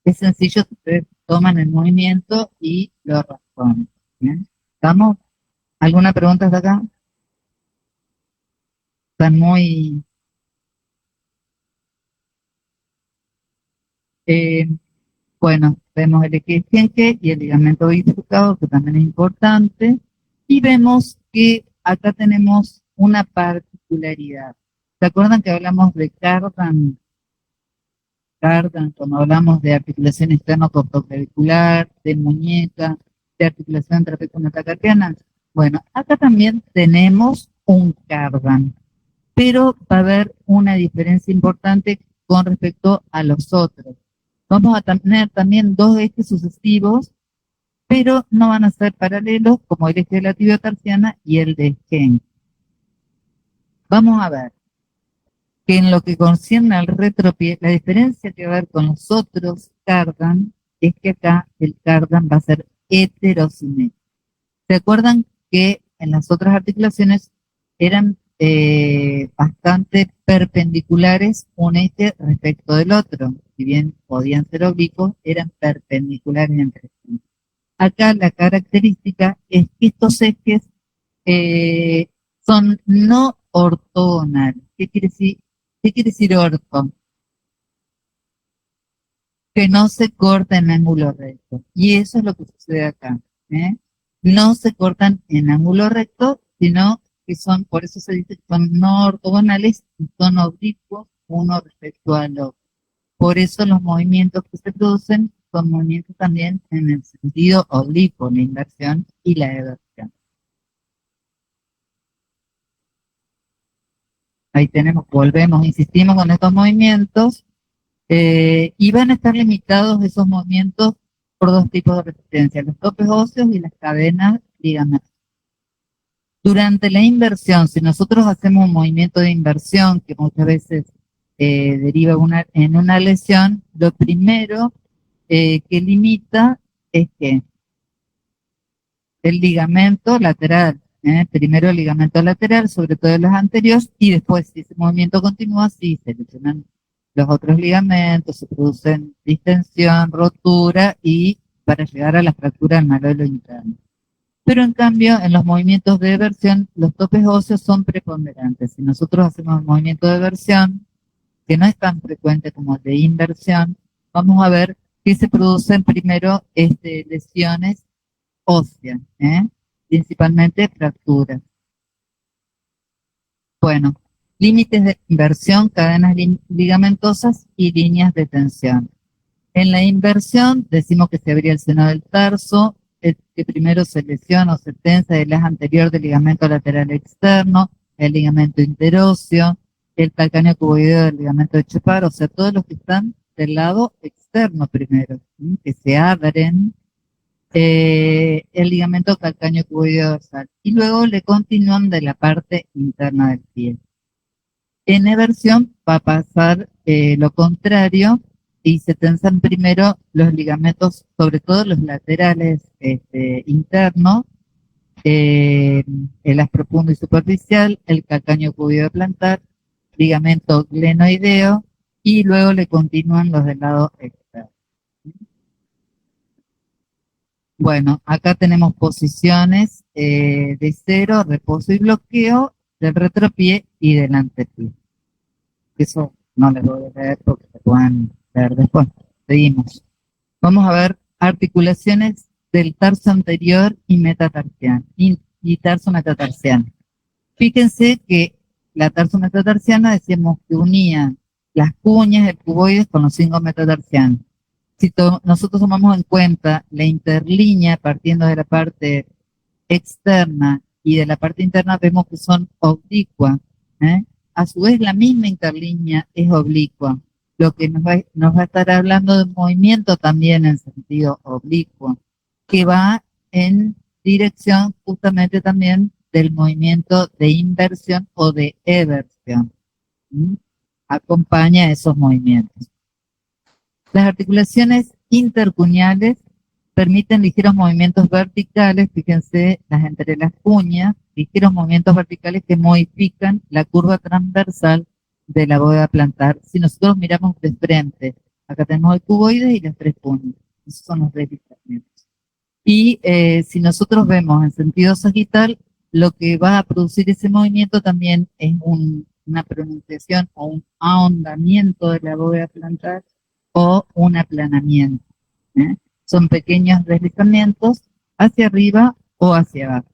Es sencillo, ustedes toman el movimiento y lo razonan. ¿Estamos? ¿Alguna pregunta hasta acá? Están muy... Bueno, vemos el eje y el ligamento bifurcado, que también es importante, y vemos que acá tenemos una particularidad. ¿Se acuerdan que hablamos de Cardan? Cardan, cuando hablamos de articulación externa cortoclavicular, de muñeca, de articulación trapecio-metacarpiana. Bueno, acá también tenemos un Cardan, pero va a haber una diferencia importante con respecto a los otros. Vamos a tener también dos ejes sucesivos, pero no van a ser paralelos como el eje de la tibio-tarsiana y el de Schenck. Vamos a ver que en lo que concierne al retropié, la diferencia que va a haber con los otros cardan es que acá el cardan va a ser heterosimétrico. ¿Se acuerdan que en las otras articulaciones eran bastante perpendiculares un eje respecto del otro? Si bien podían ser oblicuos, eran perpendiculares entre sí. Acá la característica es que estos ejes son no ortogonales. ¿Qué quiere decir? ¿Qué quiere decir orto? Que no se corta en ángulo recto. Y eso es lo que sucede acá. ¿eh? No se cortan en ángulo recto, sino que son, por eso se dice que son no ortogonales y son oblicuos uno respecto al otro. Por eso los movimientos que se producen son movimientos también en el sentido oblicuo, la inversión y la eversión. Ahí tenemos, volvemos, insistimos con estos movimientos y van a estar limitados esos movimientos por dos tipos de resistencia, los topes óseos y las cadenas ligamentosas. Durante la inversión, si nosotros hacemos un movimiento de inversión que muchas veces deriva en una lesión, lo primero que limita es que el ligamento lateral, primero el ligamento lateral, sobre todo los anteriores, y después si ese movimiento continúa, sí, se lesionan los otros ligamentos, se producen distensión, rotura y para llegar a la fractura del malolo interno. Pero en cambio, en los movimientos de eversión, los topes óseos son preponderantes. Si nosotros hacemos un movimiento de eversión, que no es tan frecuente como el de inversión, vamos a ver que se producen primero lesiones óseas, principalmente fracturas. Bueno, límites de inversión, cadenas ligamentosas y líneas de tensión. En la inversión decimos que se abría el seno del tarso, que primero se lesiona o se tensa el eje anterior del ligamento lateral externo, el ligamento interóseo, el calcáneo cuboideo del ligamento de Shepard, o sea, todos los que están del lado externo primero, que se abren, el ligamento calcáneo cuboideo dorsal, y luego le continúan de la parte interna del pie. En eversión va a pasar lo contrario, y se tensan primero los ligamentos, sobre todo los laterales internos, el as profundo y superficial, el calcáneo cuboideo plantar, ligamento glenoideo, y luego le continúan los del lado externo. Bueno, acá tenemos posiciones de cero, reposo y bloqueo del retropié y del antepié. Eso no les voy a leer porque se pueden ver después. Seguimos. Vamos a ver articulaciones del tarso anterior y metatarsiano y tarso metatarsiano. Fíjense que la tarso metatarsiana decíamos que unía las cuñas, el cuboides con los 5 metatarsianos. Si nosotros tomamos en cuenta la interlínea partiendo de la parte externa y de la parte interna, vemos que son oblicuas. A su vez, la misma interlínea es oblicua, lo que nos va a estar hablando de un movimiento también en sentido oblicuo, que va en dirección justamente también del movimiento de inversión o de eversión. Acompaña esos movimientos. Las articulaciones intercuñales permiten ligeros movimientos verticales, fíjense, las entre las cuñas, ligeros movimientos verticales que modifican la curva transversal de la bóveda plantar. Si nosotros miramos de frente, acá tenemos el cuboide y las 3 cuñas, esos son los deslizamientos. Y si nosotros vemos en sentido sagital, lo que va a producir ese movimiento también es una pronunciación o un ahondamiento de la bóveda plantar o un aplanamiento. ¿eh? Son pequeños deslizamientos hacia arriba o hacia abajo.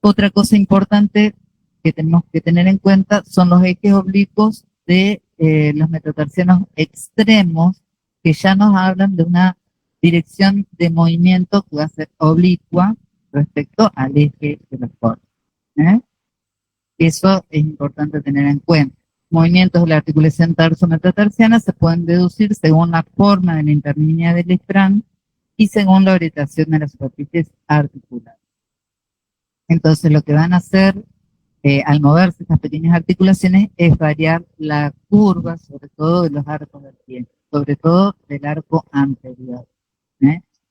Otra cosa importante que tenemos que tener en cuenta son los ejes oblicuos de los metatarsianos extremos, que ya nos hablan de una dirección de movimiento que va a ser oblicua respecto al eje de los cortes. Eso es importante tener en cuenta. Movimientos de la articulación tarso-metatarsiana se pueden deducir según la forma de la interlínea del isfrán y según la orientación de las superficies articulares. Entonces, lo que van a hacer al moverse estas pequeñas articulaciones es variar la curva, sobre todo de los arcos del pie, sobre todo del arco anterior.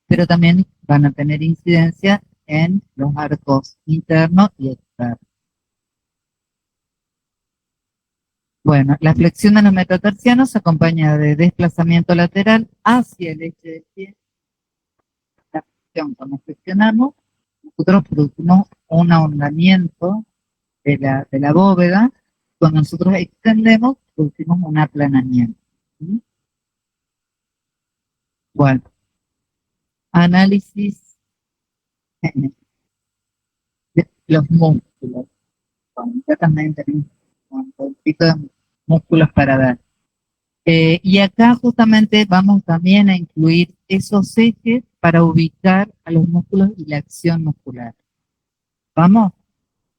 Pero también van a tener incidencia en los arcos internos y externos. Bueno, la flexión de los metatarsianos se acompaña de desplazamiento lateral hacia el eje del pie. La flexión, cuando flexionamos, nosotros producimos un ahondamiento de la bóveda. Cuando nosotros extendemos, producimos un aplanamiento. Bueno, análisis de los músculos. Ya también tenemos un poquito de músculos para dar. Y acá justamente vamos también a incluir esos ejes para ubicar a los músculos y la acción muscular. ¿Vamos?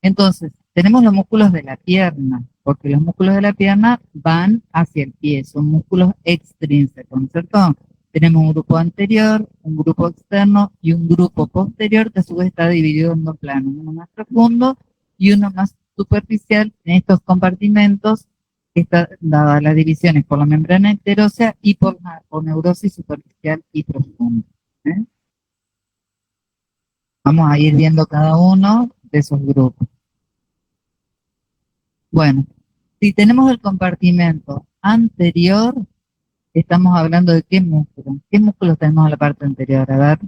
Entonces, tenemos los músculos de la pierna, porque los músculos de la pierna van hacia el pie, son músculos extrínsecos, ¿no es cierto? Tenemos un grupo anterior, un grupo externo y un grupo posterior que a su vez está dividido en dos planos, uno más profundo y uno más superficial. En estos compartimentos está dada las divisiones por la membrana enterósea y por neurosis superficial y profunda. Vamos a ir viendo cada uno de esos grupos. Bueno, si tenemos el compartimento anterior, estamos hablando de qué músculos. ¿Qué músculos tenemos en la parte anterior? A ver,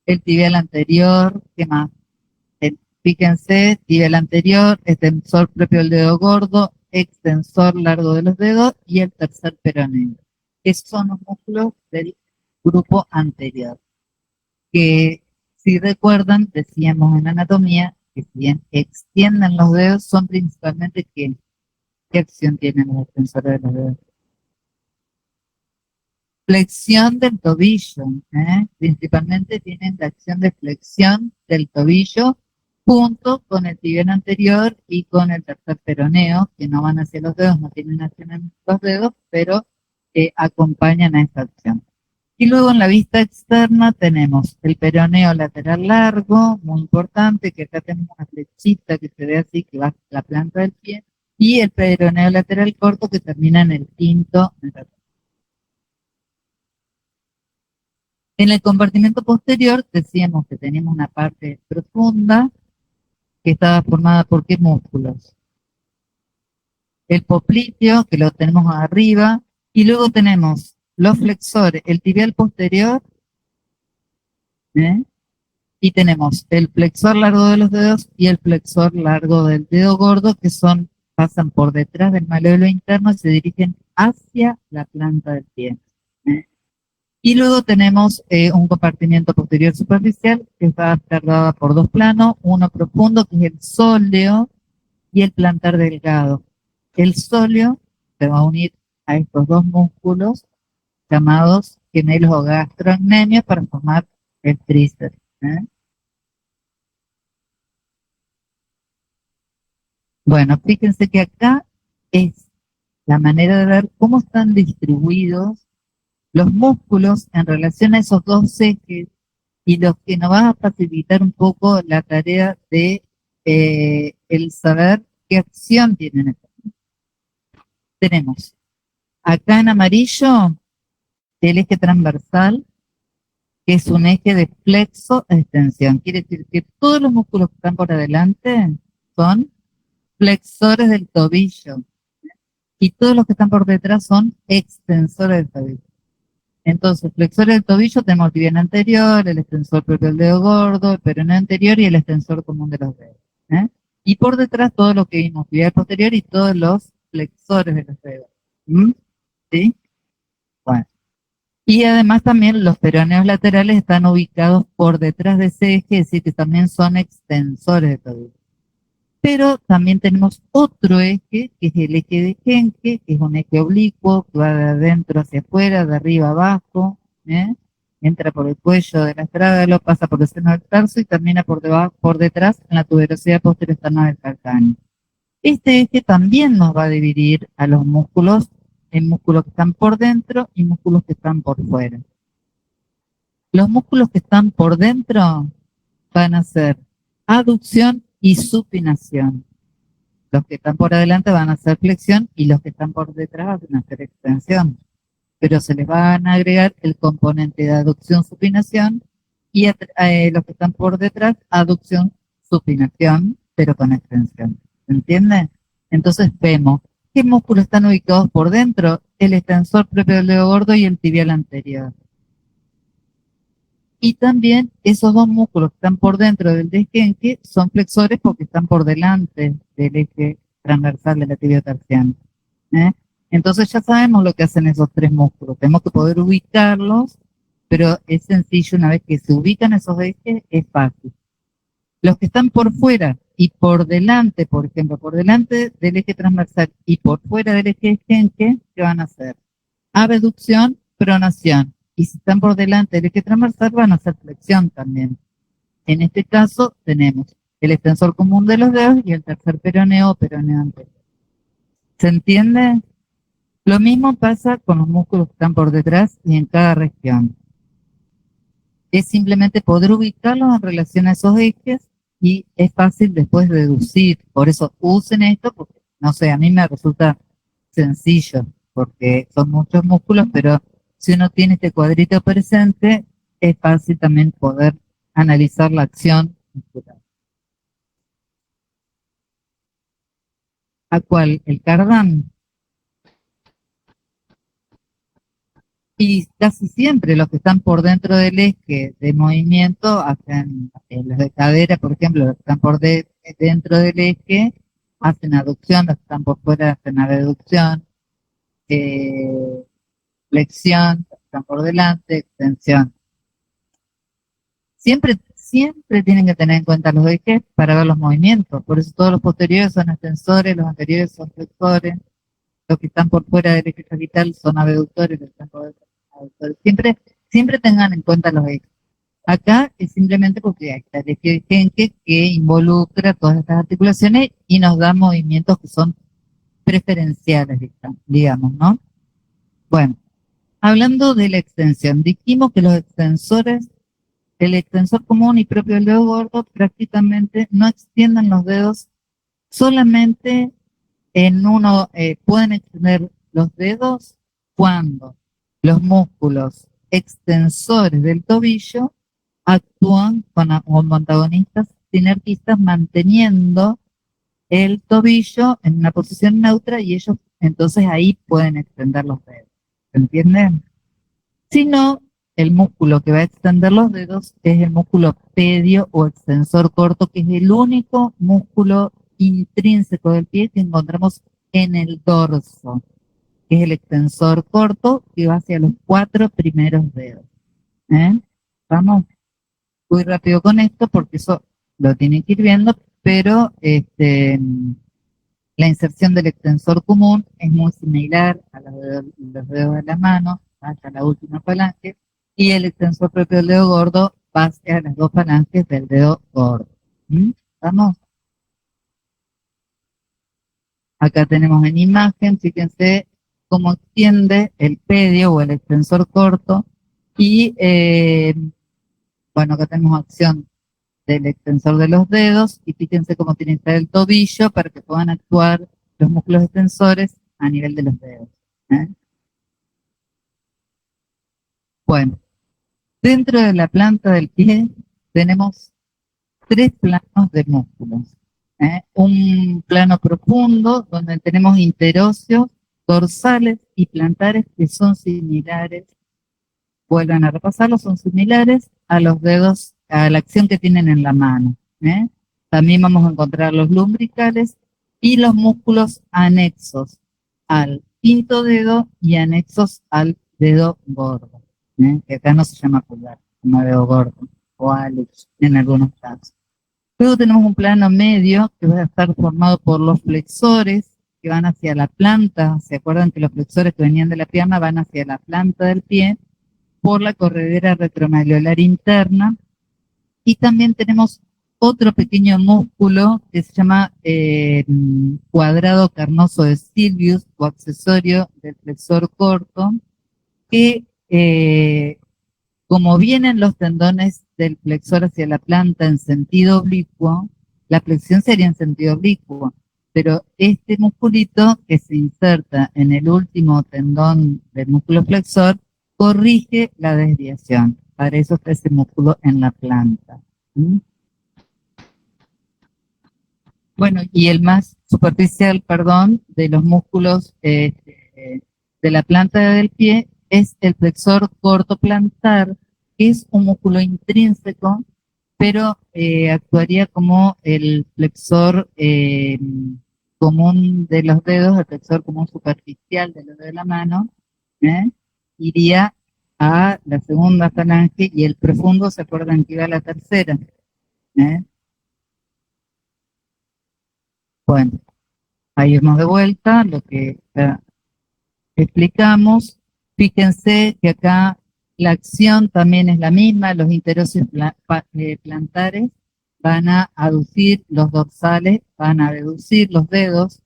el tibial anterior, ¿qué más? Fíjense, tibial anterior, extensor propio del dedo gordo, extensor largo de los dedos y el tercer peroneo. Esos son los músculos del grupo anterior. Que si recuerdan, decíamos en anatomía, que si bien extienden los dedos, son principalmente ¿qué acción tienen los extensores de los dedos? Flexión del tobillo, principalmente tienen la acción de flexión del tobillo junto con el tibial anterior y con el tercer peroneo, que no van hacia los dedos, no tienen acción en los dedos, pero acompañan a esta acción. Y luego en la vista externa tenemos el peroneo lateral largo, muy importante, que acá tenemos una flechita que se ve así, que va a la planta del pie, y el peroneo lateral corto que termina en el quinto metatarsiano. En el compartimento posterior decíamos que teníamos una parte profunda que estaba formada por ¿qué músculos? El popliteo, que lo tenemos arriba, y luego tenemos los flexores, el tibial posterior, y tenemos el flexor largo de los dedos y el flexor largo del dedo gordo, que pasan por detrás del malleolo interno y se dirigen hacia la planta del pie. Y luego tenemos un compartimiento posterior superficial que está dado por dos planos, uno profundo que es el sóleo y el plantar delgado. El sóleo se va a unir a estos dos músculos llamados gemelos o gastrocnemios para formar el tríceps. Bueno, fíjense que acá es la manera de ver cómo están distribuidos los músculos en relación a esos dos ejes y los que nos va a facilitar un poco la tarea de el saber qué acción tienen estos. Tenemos acá en amarillo el eje transversal, que es un eje de flexo-extensión. Quiere decir que todos los músculos que están por adelante son flexores del tobillo y todos los que están por detrás son extensores del tobillo. Entonces, flexores del tobillo tenemos el tibial anterior, el extensor propio del dedo gordo, el peroneo anterior y el extensor común de los dedos. Y por detrás todo lo que vimos, tibial posterior y todos los flexores de los dedos. ¿Sí? Bueno. Y además también los peroneos laterales están ubicados por detrás de ese eje, es decir, que también son extensores de tobillo. Pero también tenemos otro eje, que es el eje de Genke, que es un eje oblicuo, que va de adentro hacia afuera, de arriba a abajo, ¿eh? Entra por el cuello del astrágalo, pasa por el seno del tarso y termina por debajo, por detrás en la tuberosidad posterior externa del calcáneo. Este eje también nos va a dividir a los músculos en músculos que están por dentro y músculos que están por fuera. Los músculos que están por dentro van a ser aducción y supinación. Los que están por adelante van a hacer flexión y los que están por detrás van a hacer extensión. Pero se les van a agregar el componente de aducción-supinación y los que están por detrás, aducción-supinación, pero con extensión. ¿Se entiende? Entonces vemos qué músculos están ubicados por dentro, el extensor propio del dedo gordo y el tibial anterior. Y también esos dos músculos que están por dentro del desquenque son flexores porque están por delante del eje transversal de la tibiotarsiana. Entonces ya sabemos lo que hacen esos tres músculos. Tenemos que poder ubicarlos, pero es sencillo, una vez que se ubican esos ejes, es fácil. Los que están por fuera y por delante, por ejemplo, por delante del eje transversal y por fuera del eje desquenque, ¿qué van a hacer? Abducción, pronación. Y si están por delante del eje transversal, van a hacer flexión también. En este caso, tenemos el extensor común de los dedos y el tercer peroneo o peroneo anterior. ¿Se entiende? Lo mismo pasa con los músculos que están por detrás y en cada región. Es simplemente poder ubicarlos en relación a esos ejes y es fácil después deducir. Por eso usen esto, porque, no sé, a mí me resulta sencillo, porque son muchos músculos, pero si uno tiene este cuadrito presente, es fácil también poder analizar la acción muscular. ¿A cuál? El cardán. Y casi siempre los que están por dentro del eje de movimiento hacen, los de cadera, por ejemplo, los que están por dentro del eje hacen aducción, los que están por fuera hacen abducción, flexión, los que están por delante, extensión. Siempre tienen que tener en cuenta los ejes para ver los movimientos, por eso todos los posteriores son extensores, los anteriores son flexores, los que están por fuera del eje sagital son abductores, los que están por dentro. Siempre tengan en cuenta los ejes. Acá es simplemente porque hay el eje de Genke que involucra todas estas articulaciones y nos da movimientos que son preferenciales, digamos, ¿no? Bueno, hablando de la extensión, dijimos que los extensores, el extensor común y propio del dedo gordo, prácticamente no extienden los dedos, solamente en uno, pueden extender los dedos cuando los músculos extensores del tobillo actúan como antagonistas sinergistas manteniendo el tobillo en una posición neutra y ellos entonces ahí pueden extender los dedos. ¿Se entienden? Si no, el músculo que va a extender los dedos es el músculo pedio o extensor corto, que es el único músculo intrínseco del pie que encontramos en el dorso, que es el extensor corto que va hacia los 4 primeros dedos. Vamos muy rápido con esto porque eso lo tienen que ir viendo, pero la inserción del extensor común es muy similar a los dedos de la mano, hasta la última falange, y el extensor propio del dedo gordo va hacia las 2 falanges del dedo gordo. ¿Vamos? Acá tenemos en imagen, fíjense cómo extiende el pedio o el extensor corto y, bueno, acá tenemos acción del extensor de los dedos y fíjense cómo tiene que estar el tobillo para que puedan actuar los músculos extensores a nivel de los dedos. Bueno, dentro de la planta del pie tenemos 3 planos de músculos. Un plano profundo donde tenemos interóseos, dorsales y plantares que son similares, vuelvan a repasarlo, son similares a los dedos, a la acción que tienen en la mano. También vamos a encontrar los lumbricales y los músculos anexos al quinto dedo y anexos al dedo gordo. que acá no se llama pulgar, se llama dedo gordo, o hallux en algunos casos. Luego tenemos un plano medio que va a estar formado por los flexores que van hacia la planta. ¿Se acuerdan que los flexores que venían de la pierna van hacia la planta del pie por la corredera retromalleolar interna? Y también tenemos otro pequeño músculo que se llama cuadrado carnoso de Sylvius o accesorio del flexor corto, que como vienen los tendones del flexor hacia la planta en sentido oblicuo, la flexión sería en sentido oblicuo, pero este musculito que se inserta en el último tendón del músculo flexor corrige la desviación. Para eso está ese músculo en la planta. ¿Mm? Bueno, y el más superficial, perdón, de los músculos de la planta del pie es el flexor corto plantar, que es un músculo intrínseco, pero actuaría como el flexor común de los dedos, el flexor común superficial de los dedos de la mano, iría a la segunda falange y el profundo, ¿se acuerdan que iba a la tercera? Bueno, ahí vamos de vuelta, lo que explicamos. Fíjense que acá la acción también es la misma, los interóseos plantares van a aducir los dorsales, van a deducir los dedos,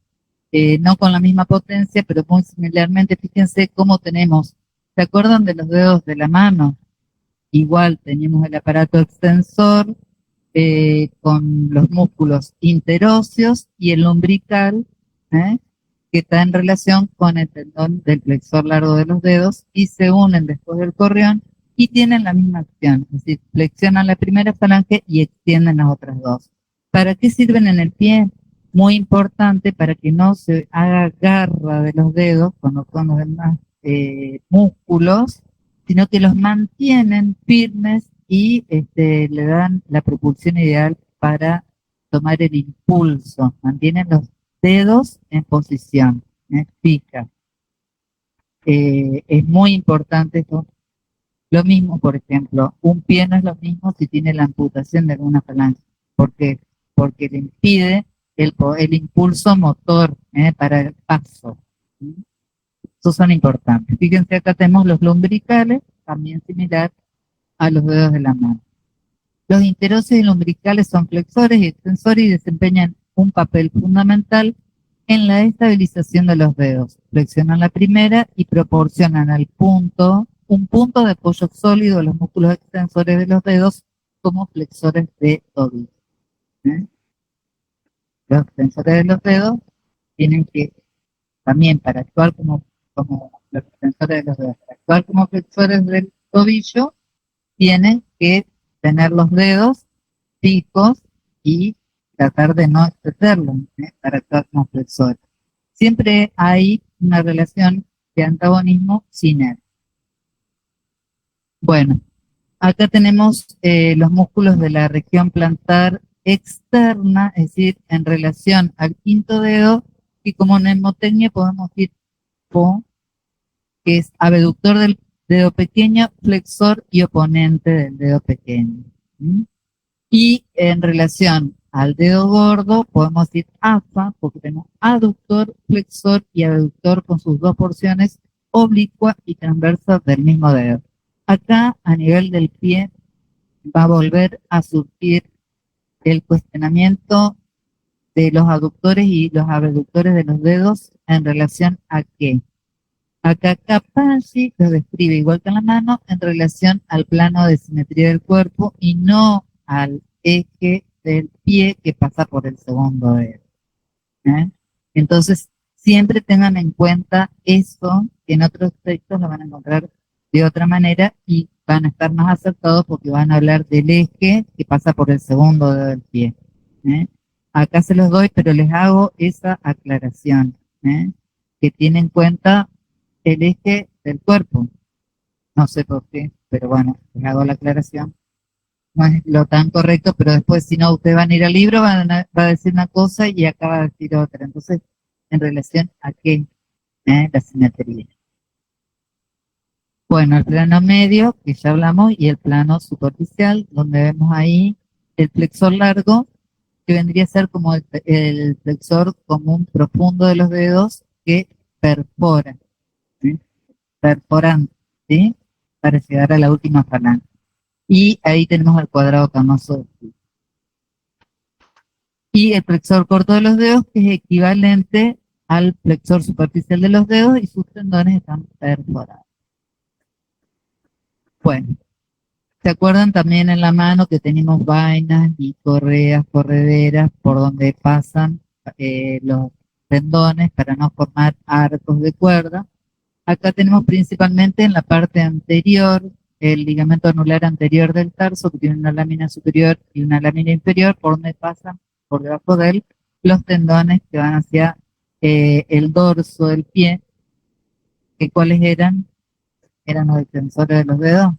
no con la misma potencia, pero muy similarmente. Fíjense cómo tenemos, ¿se acuerdan de los dedos de la mano? Igual teníamos el aparato extensor con los músculos interóseos y el lumbrical, que está en relación con el tendón del flexor largo de los dedos y se unen después del correón y tienen la misma acción, es decir, flexionan la primera falange y extienden las otras dos. ¿Para qué sirven en el pie? Muy importante para que no se haga garra de los dedos cuando son los demás músculos, sino que los mantienen firmes y le dan la propulsión ideal para tomar el impulso, mantienen los dedos en posición, fija. Es muy importante esto. Lo mismo, por ejemplo, un pie no es lo mismo si tiene la amputación de alguna falange. ¿Por qué? Porque le impide el impulso motor para el paso. Esos son importantes. Fíjense, acá tenemos los lumbricales, también similar a los dedos de la mano. Los interóseos y lumbricales son flexores y extensores y desempeñan un papel fundamental en la estabilización de los dedos. Flexionan la primera y proporcionan un punto de apoyo sólido a los músculos extensores de los dedos como flexores de tobillo. Los extensores de los dedos tienen que, también para actuar como los extensores de los dedos, para actuar como flexores del tobillo, tienen que tener los dedos fijos y tratar de no extenderlos para actuar como flexores. Siempre hay una relación de antagonismo sin él. Bueno, acá tenemos los músculos de la región plantar externa, es decir, en relación al quinto dedo, y como mnemotecnia podemos decir PO, que es abductor del dedo pequeño, flexor y oponente del dedo pequeño. Y en relación al dedo gordo podemos decir AFA, porque tenemos aductor, flexor y abductor con sus dos porciones oblicua y transversa del mismo dedo. Acá, a nivel del pie, va a volver a surgir el cuestionamiento de los aductores y los abductores de los dedos en relación a qué. Acá Capaggi lo describe igual que en la mano en relación al plano de simetría del cuerpo y no al eje del pie que pasa por el segundo dedo. Entonces, siempre tengan en cuenta eso, que en otros textos lo van a encontrar de otra manera y van a estar más acertados porque van a hablar del eje que pasa por el segundo dedo del pie. Acá se los doy, pero les hago esa aclaración, que tiene en cuenta el eje del cuerpo. No sé por qué, pero bueno, les hago la aclaración. No es lo tan correcto, pero después si no, ustedes van a ir al libro, va a decir una cosa y acá va a decir otra. Entonces, en relación a qué, la simetría. Bueno, el plano medio, que ya hablamos, y el plano superficial, donde vemos ahí el flexor largo, que vendría a ser como el flexor común profundo de los dedos que perfora, ¿sí? Perforante, ¿sí? Para llegar a la última falange. Y ahí tenemos el cuadrado camoso. Y el flexor corto de los dedos, que es equivalente al flexor superficial de los dedos, y sus tendones están perforados. Bueno, ¿se acuerdan también en la mano que tenemos vainas y correas, correderas, por donde pasan los tendones para no formar arcos de cuerda? Acá tenemos principalmente en la parte anterior el ligamento anular anterior del tarso, que tiene una lámina superior y una lámina inferior, por donde pasan por debajo de él los tendones que van hacia el dorso del pie, que cuáles eran, eran los extensores de los dedos,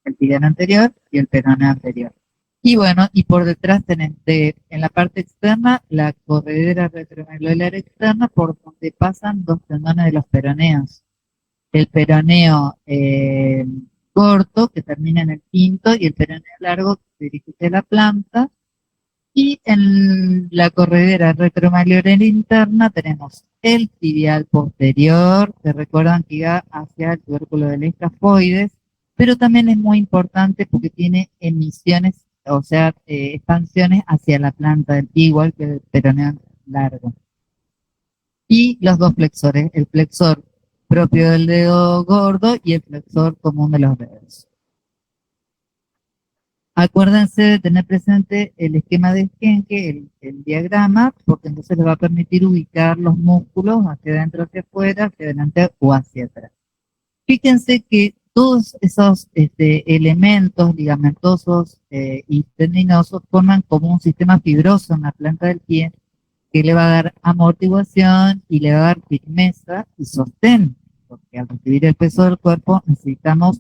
el tibial anterior y el peroneo anterior. Y bueno, y por detrás tenés en la parte externa la corredera retromedular externa, por donde pasan los tendones de los peroneos. El peroneo corto, que termina en el quinto, y el peroneo largo, que se dirige hacia la planta. Y en la corredera retromalleolar interna tenemos el tibial posterior, que recuerdan que iba hacia el tubérculo del escafoides, pero también es muy importante porque tiene emisiones, o sea, expansiones hacia la planta del pie, igual que el peroneo largo. Y los dos flexores, el flexor propio del dedo gordo y el flexor común de los dedos. Acuérdense de tener presente el esquema de Schenke, el diagrama, porque entonces les va a permitir ubicar los músculos hacia adentro, hacia afuera, hacia adelante o hacia atrás. Fíjense que todos esos elementos ligamentosos y tendinosos forman como un sistema fibroso en la planta del pie que le va a dar amortiguación y le va a dar firmeza y sostén, porque al recibir el peso del cuerpo necesitamos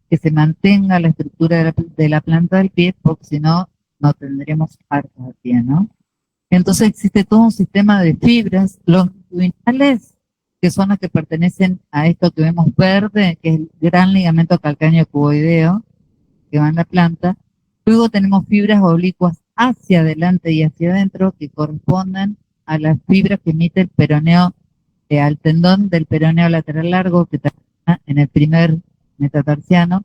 que se mantenga la estructura de la planta del pie, porque si no, no tendremos arcos de pie, ¿no? Entonces existe todo un sistema de fibras longitudinales, que son las que pertenecen a esto que vemos verde, que es el gran ligamento calcáneo cuboideo, que va en la planta. Luego tenemos fibras oblicuas hacia adelante y hacia adentro, que corresponden a las fibras que emite el peroneo, al tendón del peroneo lateral largo, que está en el primer metatarsiano,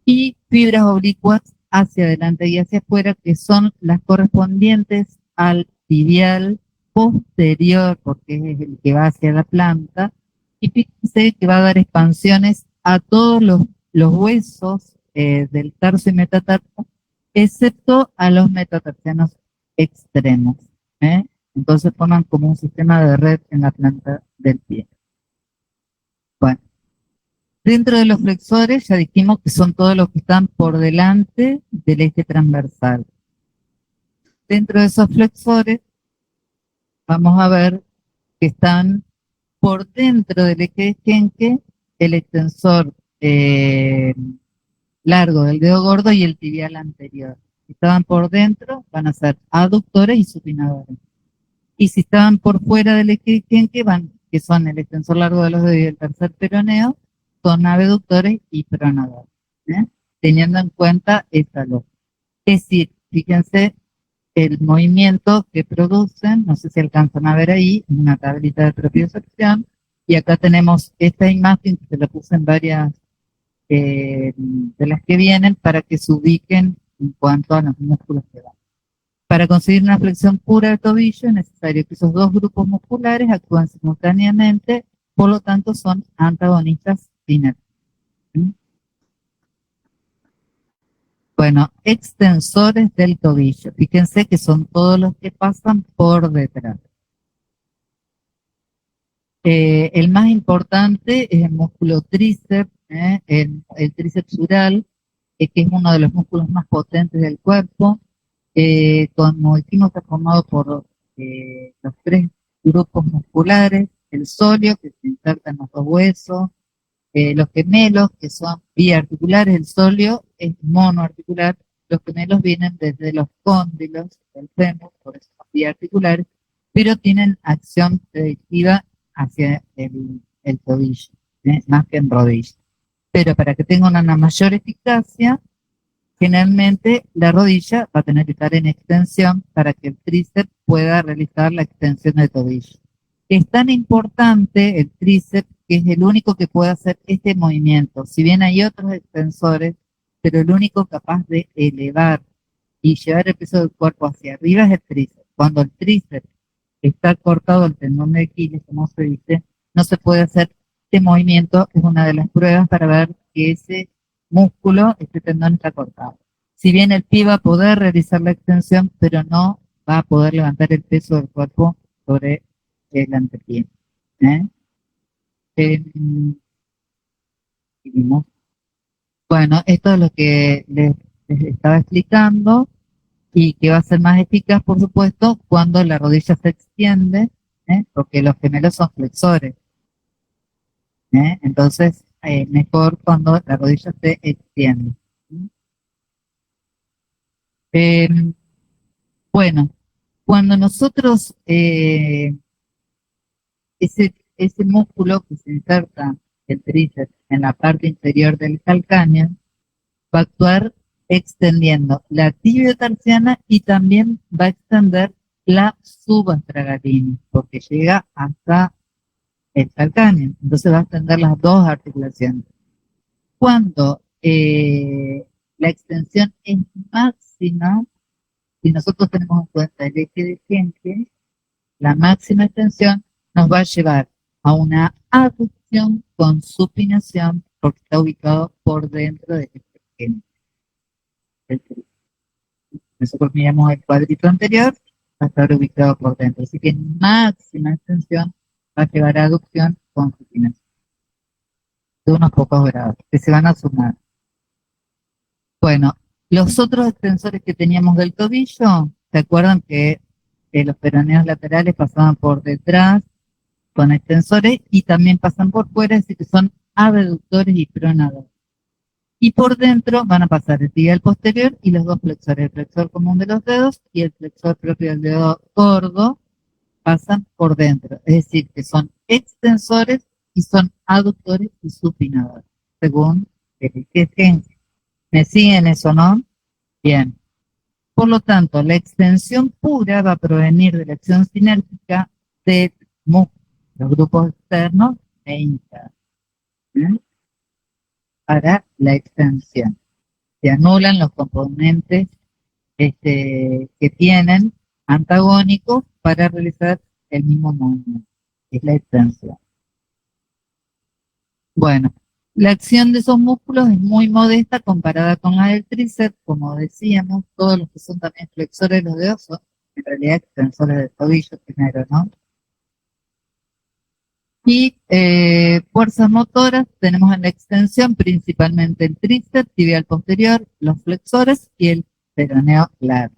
y fibras oblicuas hacia adelante y hacia afuera, que son las correspondientes al tibial posterior, porque es el que va hacia la planta, y fíjense que va a dar expansiones a todos los huesos del tarso y metatarso, excepto a los metatarsianos extremos. Entonces forman como un sistema de red en la planta del pie. Bueno, dentro de los flexores ya dijimos que son todos los que están por delante del eje transversal. Dentro de esos flexores vamos a ver que están por dentro del eje de Schenke el extensor largo del dedo gordo y el tibial anterior. Si estaban por dentro, van a ser aductores y supinadores. Y si estaban por fuera del eje de Schenke, que son el extensor largo de los dedos y el tercer peroneo, son abductores y pronadores, teniendo en cuenta esta lógica. Es decir, fíjense el movimiento que producen, no sé si alcanzan a ver ahí, en una tablita de propiocepción, y acá tenemos esta imagen que se la puse en varias de las que vienen para que se ubiquen en cuanto a los músculos que van. Para conseguir una flexión pura del tobillo es necesario que esos dos grupos musculares actúen simultáneamente, por lo tanto son antagonistas dinámicos. Bueno, extensores del tobillo. Fíjense que son todos los que pasan por detrás. El más importante es el músculo tríceps, el tríceps sural, que es uno de los músculos más potentes del cuerpo. Como dijimos, está formado por los tres grupos musculares: el sóleo, que se inserta en los dos huesos, los gemelos, que son biarticulares, el sóleo es monoarticular, los gemelos vienen desde los cóndilos del fémur, por eso son biarticulares, pero tienen acción predictiva hacia el tobillo, más que en rodilla. Pero para que tenga una mayor eficacia, generalmente la rodilla va a tener que estar en extensión para que el tríceps pueda realizar la extensión del tobillo. Es tan importante el tríceps que es el único que puede hacer este movimiento. Si bien hay otros extensores, pero el único capaz de elevar y llevar el peso del cuerpo hacia arriba es el tríceps. Cuando el tríceps está cortado el tendón de Aquiles, como se dice, no se puede hacer este movimiento. Es una de las pruebas para ver que ese músculo, este tendón está cortado. Si bien el pie va a poder realizar la extensión, pero no va a poder levantar el peso del cuerpo sobre el antepié. ¿Eh? Seguimos. Bueno, esto es lo que les estaba explicando y que va a ser más eficaz, por supuesto, cuando la rodilla se extiende, porque los gemelos son flexores. Entonces, mejor cuando la rodilla se extiende. Bueno, cuando nosotros, ese músculo que se inserta, el tríceps, en la parte inferior del calcáneo, va a actuar extendiendo la tibio-tarsiana y también va a extender la subastragalina, porque llega hasta el calcáneo. Entonces va a extender las dos articulaciones. Cuando la extensión es máxima, si nosotros tenemos en cuenta el eje de Henke, la máxima extensión nos va a llevar a una aducción con supinación, porque está ubicado por dentro del eje de Henke. Nosotros miramos el cuadrito anterior, va a estar ubicado por dentro. Así que máxima extensión va a llevar a aducción con supinación de unos pocos grados, que se van a sumar. Bueno, los otros extensores que teníamos del tobillo, ¿se acuerdan que los peroneos laterales pasaban por detrás con extensores y también pasan por fuera, es decir, que son abductores y pronadores? Y por dentro van a pasar el tibial posterior y los dos flexores, el flexor común de los dedos y el flexor propio del dedo gordo, pasan por dentro. Es decir, que son extensores y son aductores y supinadores, según el eje. ¿Me siguen eso, no? Bien. Por lo tanto, la extensión pura va a provenir de la acción sinérgica de los grupos externos e internos. Para la extensión. Se anulan los componentes que tienen antagónicos para realizar el mismo movimiento, que es la extensión. Bueno, la acción de esos músculos es muy modesta comparada con la del tríceps, como decíamos. Todos los que son también flexores de los dedos son en realidad extensores del tobillo primero, ¿no? Y fuerzas motoras tenemos en la extensión principalmente el tríceps, tibial posterior, los flexores y el peroneo largo.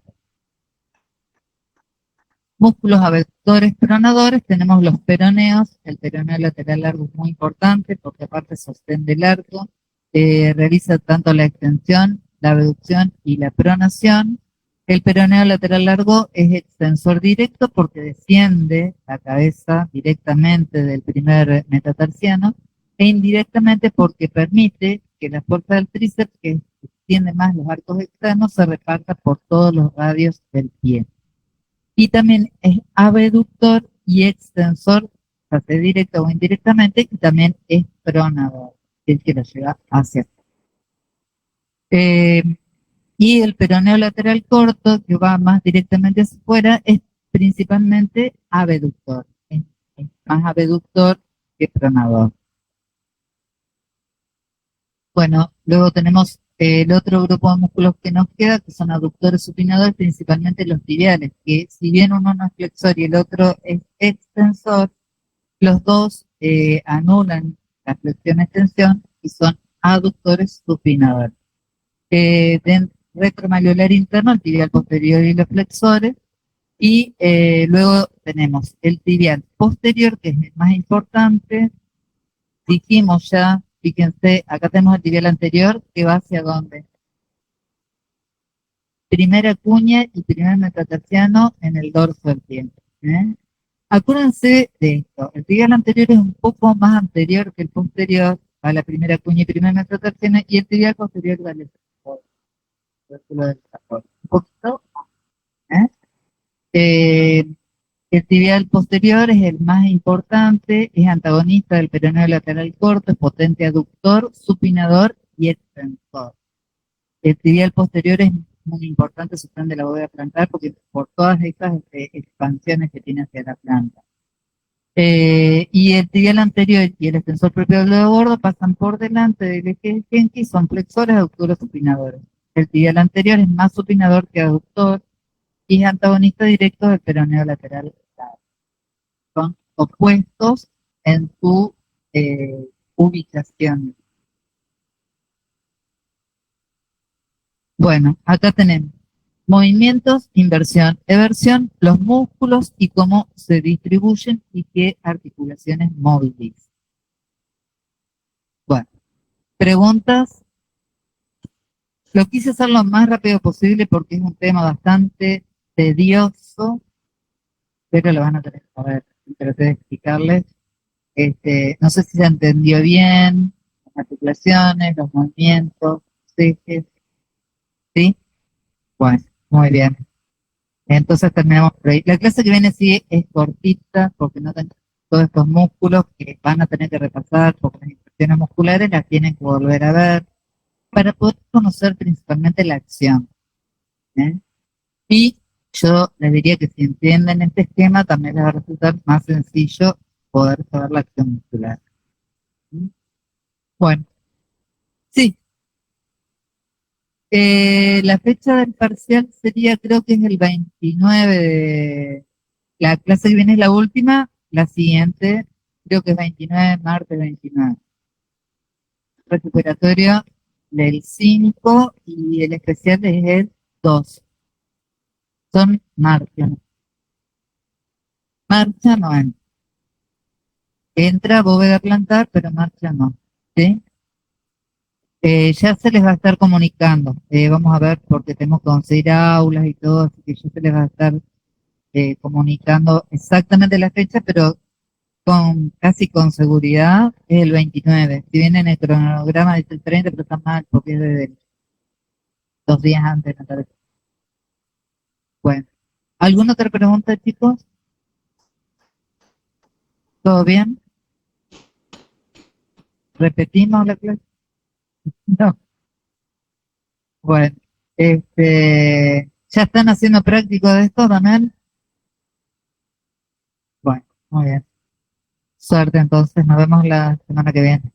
Músculos abductores pronadores, tenemos los peroneos. El peroneo lateral largo es muy importante porque aparte sostén del arco, realiza tanto la extensión, la abducción y la pronación. El peroneo lateral largo es extensor directo porque desciende la cabeza directamente del primer metatarsiano e indirectamente porque permite que la fuerza del tríceps, que extiende más los arcos externos, se reparta por todos los radios del pie. Y también es abductor y extensor, ya sea directo o indirectamente, y también es pronador, el que lo lleva hacia afuera. Y el peroneo lateral corto, que va más directamente hacia afuera, es principalmente abductor. Es más abductor que pronador. Bueno, luego tenemos el otro grupo de músculos que nos queda, que son aductores supinadores, principalmente los tibiales, que si bien uno no es flexor y el otro es extensor, los dos anulan la flexión-extensión y son aductores supinadores. Retromalleolar interno, el tibial posterior y los flexores, y luego tenemos el tibial posterior, que es el más importante. Dijimos ya, fíjense, acá tenemos el tibial anterior, que va hacia dónde. Primera cuña y primer metatarsiano en el dorso del pie. Acuérdense de esto, el tibial anterior es un poco más anterior que el posterior, a la primera cuña y primer metatarsiana, y el tibial posterior va al un poquito, ¿eh? Eh, el tibial posterior es el más importante, es antagonista del peroneo lateral corto, es potente aductor, supinador y extensor. El tibial posterior es muy importante, se de la bóveda plantar, porque por todas estas expansiones que tiene hacia la planta. Y el tibial anterior y el extensor propio del dedo gordo pasan por delante del eje del Genki, son flexores, aductores, supinadores. El tibial anterior es más supinador que aductor y es antagonista directo del peroneo lateral. Son opuestos en su ubicación. Bueno, acá tenemos movimientos, inversión, eversión, los músculos y cómo se distribuyen y qué articulaciones movilizan. Bueno, preguntas. Lo quise hacer lo más rápido posible porque es un tema bastante tedioso, pero lo van a tener que saber. Traté de explicarles. No sé si se entendió bien las articulaciones, los movimientos, los ejes. ¿Sí? Bueno, muy bien. Entonces terminamos por ahí. La clase que viene sí es cortita porque no tengo todos estos músculos que van a tener que repasar porque las instrucciones musculares las tienen que volver a ver para poder conocer principalmente la acción. ¿Eh? Y yo les diría que si entienden este esquema también les va a resultar más sencillo poder saber la acción muscular. ¿Mm? Bueno, sí. La fecha del parcial sería, creo que es el 29 de... La clase que viene es la última, la siguiente creo que es 29, martes 29. Recuperatorio del 5 y el especial es el 2. Son marcha. Marcha no entra. Entra bóveda plantar, pero marcha no. ¿Sí? Ya se les va a estar comunicando. Vamos a ver porque tenemos que conseguir aulas y todo, así que ya se les va a estar comunicando exactamente la fecha, pero casi con seguridad es el 29. Si bien en el cronograma dice el 30, pero está mal porque es de 2 días antes, me parece. Bueno, ¿alguna otra pregunta, chicos? ¿Todo bien? ¿Repetimos la clase? No. Bueno, ¿ya están haciendo práctico de esto también? Bueno, muy bien. Suerte entonces, nos vemos la semana que viene.